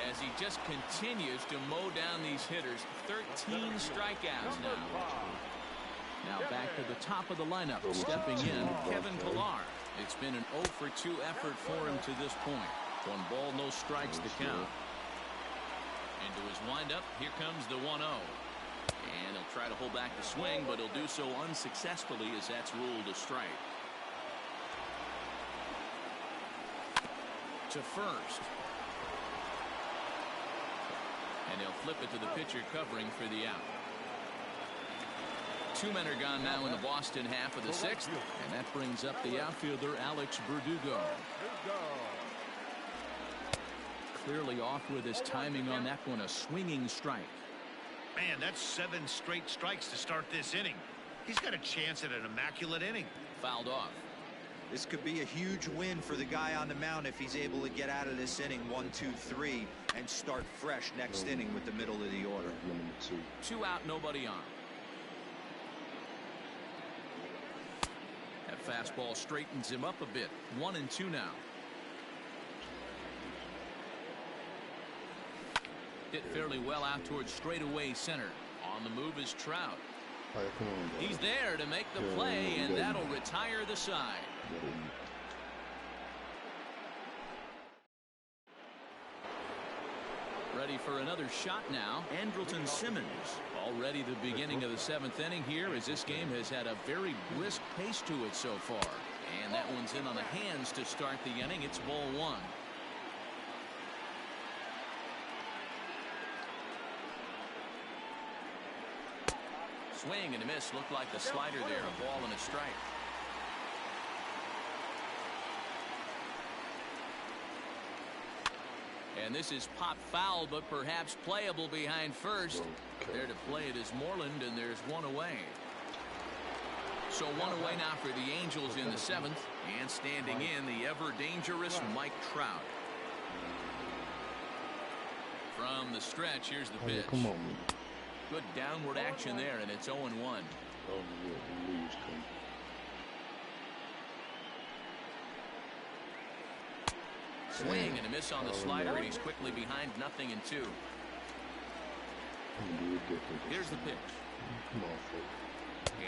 [SPEAKER 1] As he just continues to mow down these hitters. 13 strikeouts now. Now back to the top of the lineup. Stepping in, Kevin Pillar. It's been an 0 for 2 effort for him to this point. 1 ball, no strikes to count. Into his windup, here comes the 1-0. And he'll try to hold back the swing, but he'll do so unsuccessfully as that's ruled a strike. To first. And they'll flip it to the pitcher covering for the out. 2 men are gone now in the Boston half of the sixth, and that brings up the outfielder Alex Verdugo. Clearly off with his timing on that one, a swinging strike.
[SPEAKER 4] Man, that's 7 straight strikes to start this inning. He's got a chance at an immaculate inning.
[SPEAKER 1] Fouled off.
[SPEAKER 5] This could be a huge win for the guy on the mound if he's able to get out of this inning 1, 2, 3 and start fresh next inning with the middle of the order.
[SPEAKER 1] 2 out, nobody on. That fastball straightens him up a bit. 1-2 now. Hit fairly well out towards straightaway center. On the move is Trout. He's there to make the play, and that'll retire the side. Ready for another shot now. Andrelton Simmons. Already the beginning of the 7th inning here, as this game has had a very brisk pace to it so far. And that one's in on the hands to start the inning. It's ball 1. Swing and a miss. Looked like the slider there. A ball and a strike. And this is pop foul, but perhaps playable behind first. There to play it is Moreland, and there's 1 away. So 1 away now for the Angels in the 7th. And standing in, the ever-dangerous Mike Trout. From the stretch, here's the pitch.
[SPEAKER 9] Come on.
[SPEAKER 1] Good downward action there, and it's 0-1. Swing and a miss on the slider, and he's quickly behind 0-2. Here's the pitch.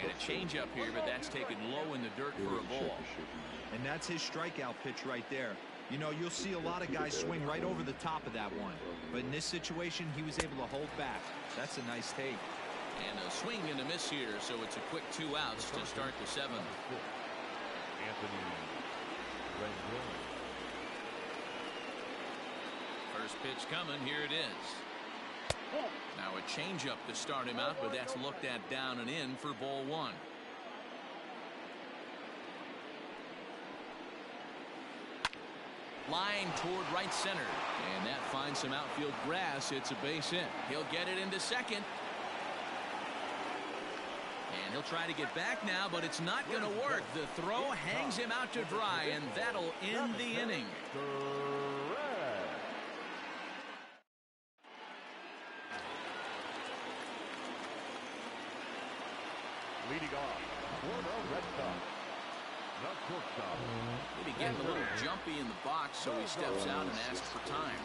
[SPEAKER 1] And a changeup here, but that's taken low in the dirt for a ball.
[SPEAKER 5] And that's his strikeout pitch right there. You know, you'll see a lot of guys swing right over the top of that one. But in this situation, he was able to hold back. That's a nice take.
[SPEAKER 1] And a swing and a miss here, so it's a quick 2 outs to start the 7th. First pitch coming, here it is. Now a changeup to start him out, but that's looked at down and in for ball 1. Line toward right center, and that finds some outfield grass. It's a base hit. He'll get it into second. And he'll try to get back now, but it's not going to work. The throw hangs him out to dry, and that'll end the inning.
[SPEAKER 3] Leading off for the Red Sox, the shortstop.
[SPEAKER 1] Maybe getting a little jumpy in the box, so he steps out and asks for time.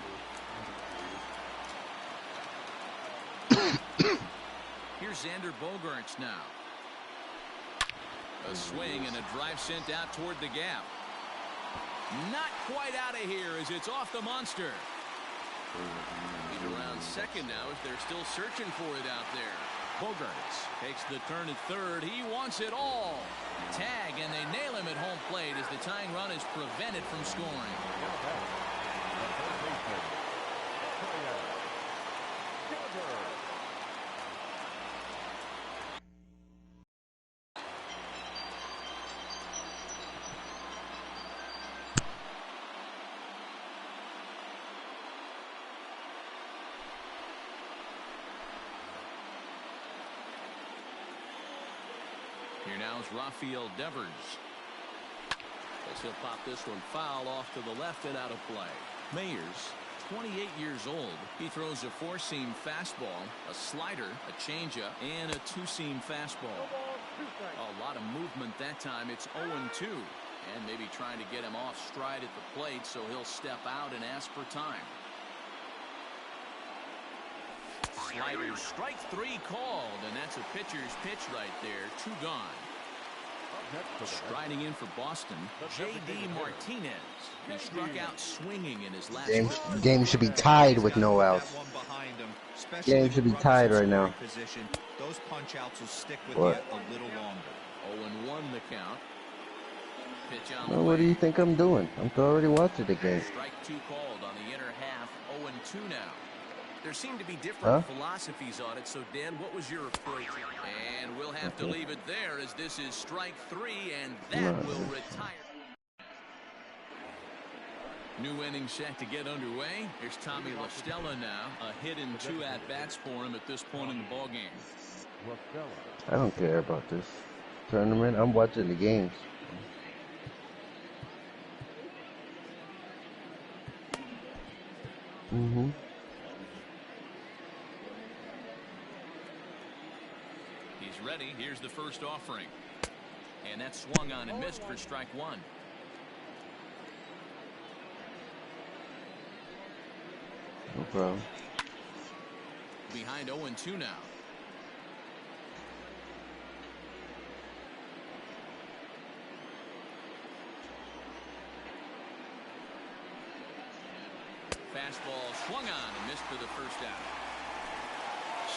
[SPEAKER 1] Here's Xander Bogaerts now. A swing and a drive sent out toward the gap. Not quite out of here as it's off the monster. He's around second now as they're still searching for it out there. Bogaerts takes the turn at third. He wants it all. Tag, and they nail him at home plate as the tying run is prevented from scoring. Here now is Rafael Devers. As he'll pop this one foul off to the left and out of play. Mayers, 28 years old. He throws a four-seam fastball, a slider, a changeup, and a two-seam fastball. A lot of movement that time. It's 0-2. And maybe trying to get him off stride at the plate so he'll step out and ask for time. Slider, strike three called, and that's a pitcher's pitch right there. Two gone. Striding in for Boston, J.D. Martinez. He struck out swinging in his last
[SPEAKER 10] game should be tied with no outs. Game should be tied right now.
[SPEAKER 5] Those punch outs will stick with
[SPEAKER 10] What?
[SPEAKER 5] you a little longer.
[SPEAKER 1] 0-1 the count. Pitch on
[SPEAKER 10] Well, what do you think I'm doing? I'm already watching the game.
[SPEAKER 1] Strike two called on the inner half. 0-2 now. There seem to be different philosophies on it, so Dan, what was your approach? And we'll have to leave it there as this is strike three, and that will retire. New inning set to get underway. Here's Tommy La Stella now. A hit and two at-bats for him at this point in the ballgame.
[SPEAKER 10] I don't care about this tournament. I'm watching the games.
[SPEAKER 1] He's ready. Here's the first offering. And that swung on and missed for strike one.
[SPEAKER 10] No problem.
[SPEAKER 1] Behind 0-2 now. Fastball swung on and missed for the first out.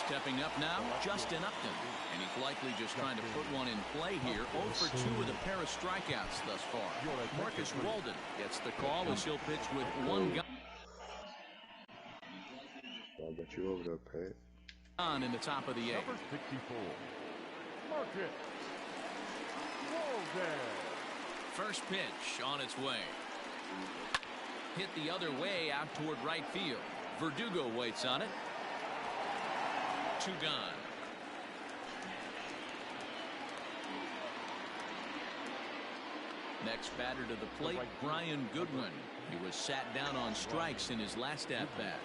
[SPEAKER 1] Stepping up now, Justin Upton. And he's likely just trying to put one in play here. 0 for 2 with a pair of strikeouts thus far. Marcus Walden gets the call as he'll pitch with one gun.
[SPEAKER 9] I bet you over there, Pat.
[SPEAKER 1] On in the top of the 8th.
[SPEAKER 3] Number 64. Marcus Walden.
[SPEAKER 1] First pitch on its way. Hit the other way out toward right field. Verdugo waits on it. Two gone. Next batter to the plate, Brian Goodwin. He was sat down on strikes in his last at-bat.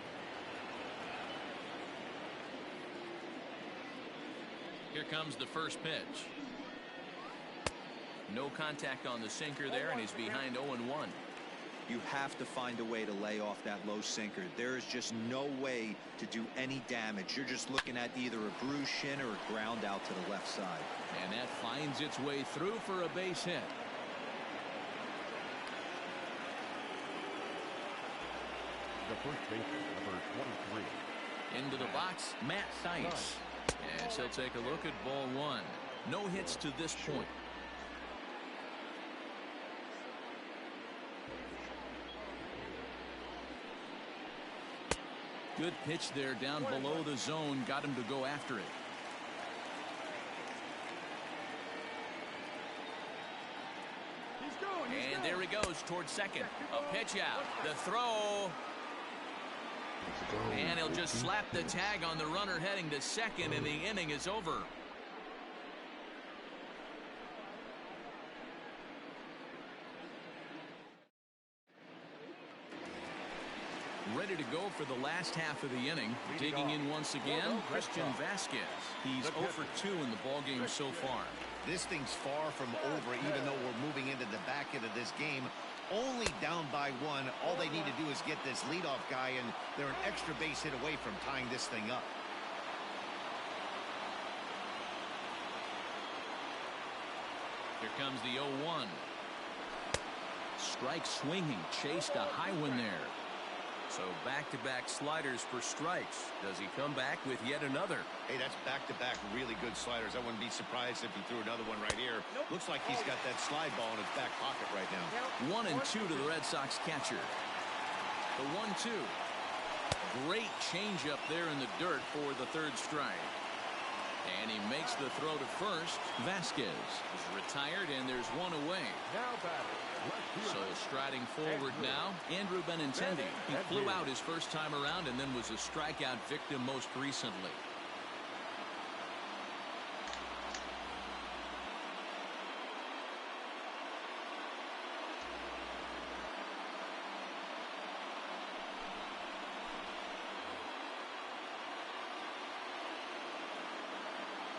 [SPEAKER 1] Here comes the first pitch. No contact on the sinker there, and he's behind 0-1.
[SPEAKER 5] You have to find a way to lay off that low sinker. There is just no way to do any damage. You're just looking at either a bruised shin or a ground out to the left side.
[SPEAKER 1] And that finds its way through for a base hit.
[SPEAKER 3] The first baseman, number 23.
[SPEAKER 1] Into the box, Matt Theis. As he'll take a look at ball one. No hits to this point. Good pitch there down below the zone. Got him to go after it. And there he goes towards second. A pitch out. The throw. And he'll just slap the tag on the runner heading to second, and the inning is over. Ready to go for the last half of the inning. Digging in once again, Christian Vasquez. He's 0 for 2 in the ballgame so far.
[SPEAKER 4] This thing's far from over, even though we're moving into the back end of this game. Only down by one. All they need to do is get this leadoff guy, and they're an extra base hit away from tying this thing up.
[SPEAKER 1] Here comes the 0-1. Strike swinging, chased a high one there. So back-to-back sliders for strikes. Does he come back with yet another?
[SPEAKER 4] Hey, that's back-to-back really good sliders. I wouldn't be surprised if he threw another one right here. Looks like he's got that slide ball in his back pocket right now.
[SPEAKER 1] 1-2 to the Red Sox catcher. The 1-2. Great changeup there in the dirt for the third strike. And he makes the throw to first. Vasquez is retired, and there's one away. So striding forward now, Andrew Benintendi. He flew out his first time around and then was a strikeout victim most recently.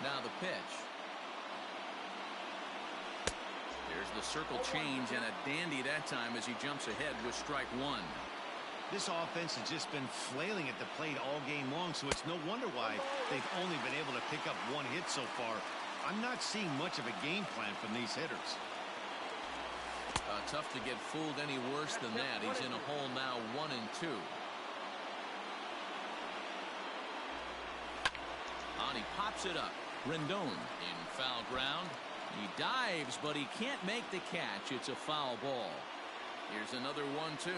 [SPEAKER 1] Now the pitch. There's the circle change, and a dandy that time as he jumps ahead with strike one.
[SPEAKER 4] This offense has just been flailing at the plate all game long, so it's no wonder why they've only been able to pick up one hit so far. I'm not seeing much of a game plan from these hitters.
[SPEAKER 1] Tough to get fooled any worse than that. He's in a hole now, 1-2. And he pops it up. Rendon in foul ground. He dives, but he can't make the catch. It's a foul ball. Here's another 1-2.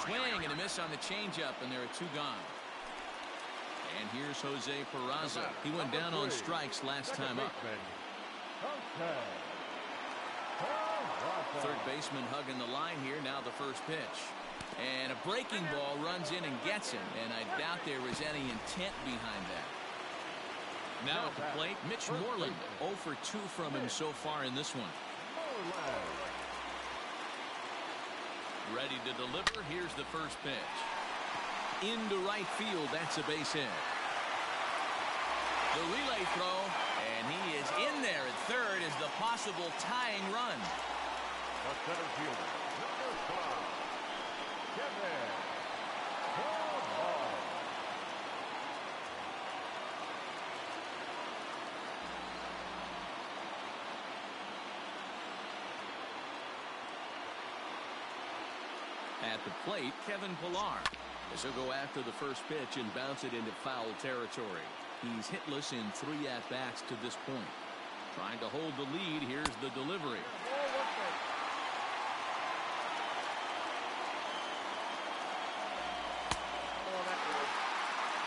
[SPEAKER 1] Swing and a miss on the changeup, and there are two gone. And here's Jose Peraza. He went down on strikes last time up. Third baseman hugging the line here. Now the first pitch. And a breaking ball runs in and gets him. And I doubt there was any intent behind that. Now at the plate, Mitch Moreland. 0 for 2 from him so far in this one. Ready to deliver. Here's the first pitch. Into right field. That's a base hit. The relay throw, and he is in there at third as the possible tying run.
[SPEAKER 3] The center fielder, number 5, Kevin Pillar.
[SPEAKER 1] At the plate, Kevin Pillar, as he'll go after the first pitch and bounce it into foul territory. He's hitless in 3 at-bats to this point. Trying to hold the lead. Here's the delivery.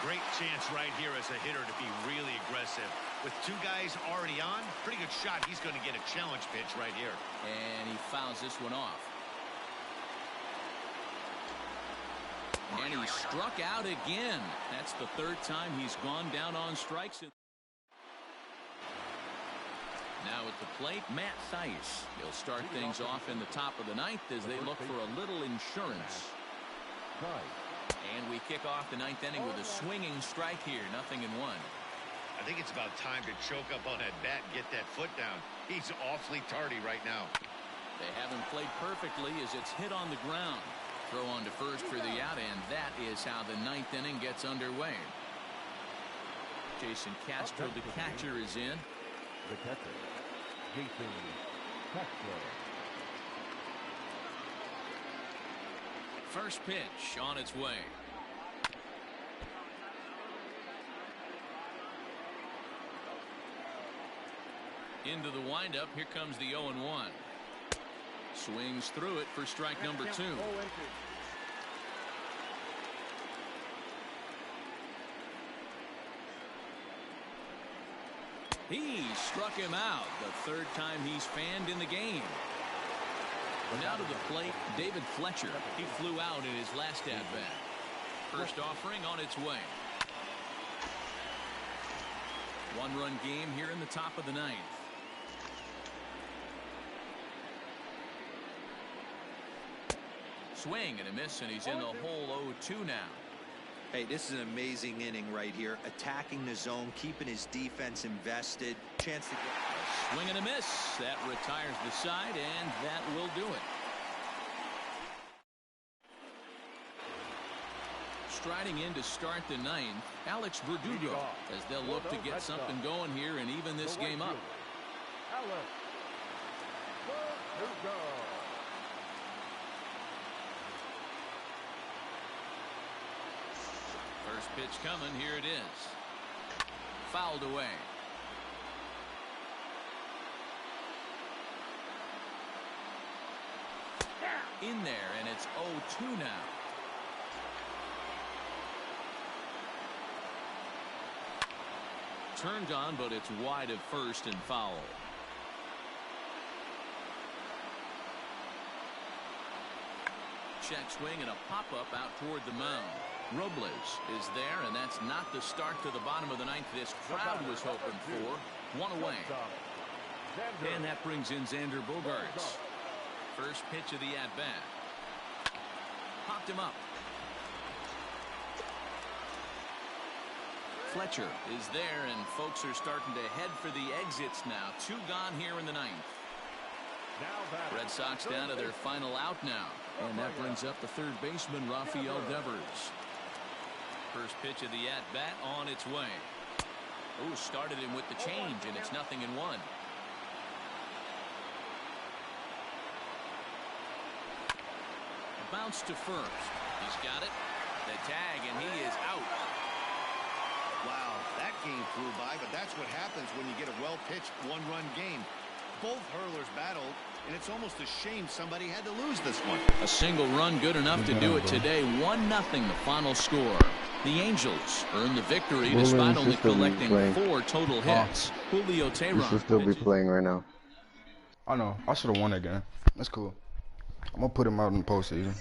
[SPEAKER 4] Great chance right here as a hitter to be really aggressive. With 2 guys already on, pretty good shot. He's going to get a challenge pitch right here.
[SPEAKER 1] And he fouls this one off. And he struck out again. That's the 3rd time he's gone down on strikes. Now at the plate, Matt Thaiss. He'll start things off in the top of the 9th as they look for a little insurance. And we kick off the 9th inning with a swinging strike here. 0-1.
[SPEAKER 4] I think it's about time to choke up on that bat and get that foot down. He's awfully tardy right now.
[SPEAKER 1] They haven't played perfectly as it's hit on the ground. Throw on to first for the out, and that is how the 9th inning gets underway. Jason Castro, the catcher, is in.
[SPEAKER 3] The catcher, Jason Castro.
[SPEAKER 1] First pitch on its way. Into the windup. Here comes the 0-1. Swings through it for strike number 2. He struck him out. The 3rd time he's fanned in the game. Now to the plate, David Fletcher. He flew out in his last at-bat. First offering on its way. 1-run game here in the top of the 9th. Swing and a miss, and he's in the hole 0-2 now.
[SPEAKER 5] Hey, this is an amazing inning right here. Attacking the zone, keeping his defense invested. Chance to get
[SPEAKER 1] a swing and a miss. That retires the side, and that will do it. Striding in to start the 9th, Alex Verdugo, as they'll look to get something going here and even this game up.
[SPEAKER 3] Alex Verdugo.
[SPEAKER 1] First pitch coming. Here it is. Fouled away. In there, and it's 0-2 now. Turned on, but it's wide of first and foul. Check swing and a pop-up out toward the mound. Robles is there, and that's not the start to the bottom of the 9th this crowd was hoping for. 1 away. And that brings in Xander Bogaerts. First pitch of the at-bat. Popped him up. Fletcher is there, and folks are starting to head for the exits now. 2 gone here in the 9th. Red Sox down to their final out now.
[SPEAKER 2] And that brings up the third baseman, Rafael Devers.
[SPEAKER 1] First pitch of the at-bat on its way. Ooh, started him with the change, and it's 0-1. Bounce to first. He's got it. The tag, and he is out.
[SPEAKER 4] Wow, that game flew by, but that's what happens when you get a well-pitched one-run game. Both hurlers battled, and it's almost a shame somebody had to lose this one.
[SPEAKER 1] A single run good enough to do it today. 1-0 the final score. The Angels earn the victory despite only collecting 4 total hits. Julio Teheran.
[SPEAKER 10] You should still be playing right now.
[SPEAKER 8] I know. I should have won that game. That's cool. I'm gonna put him out in the postseason.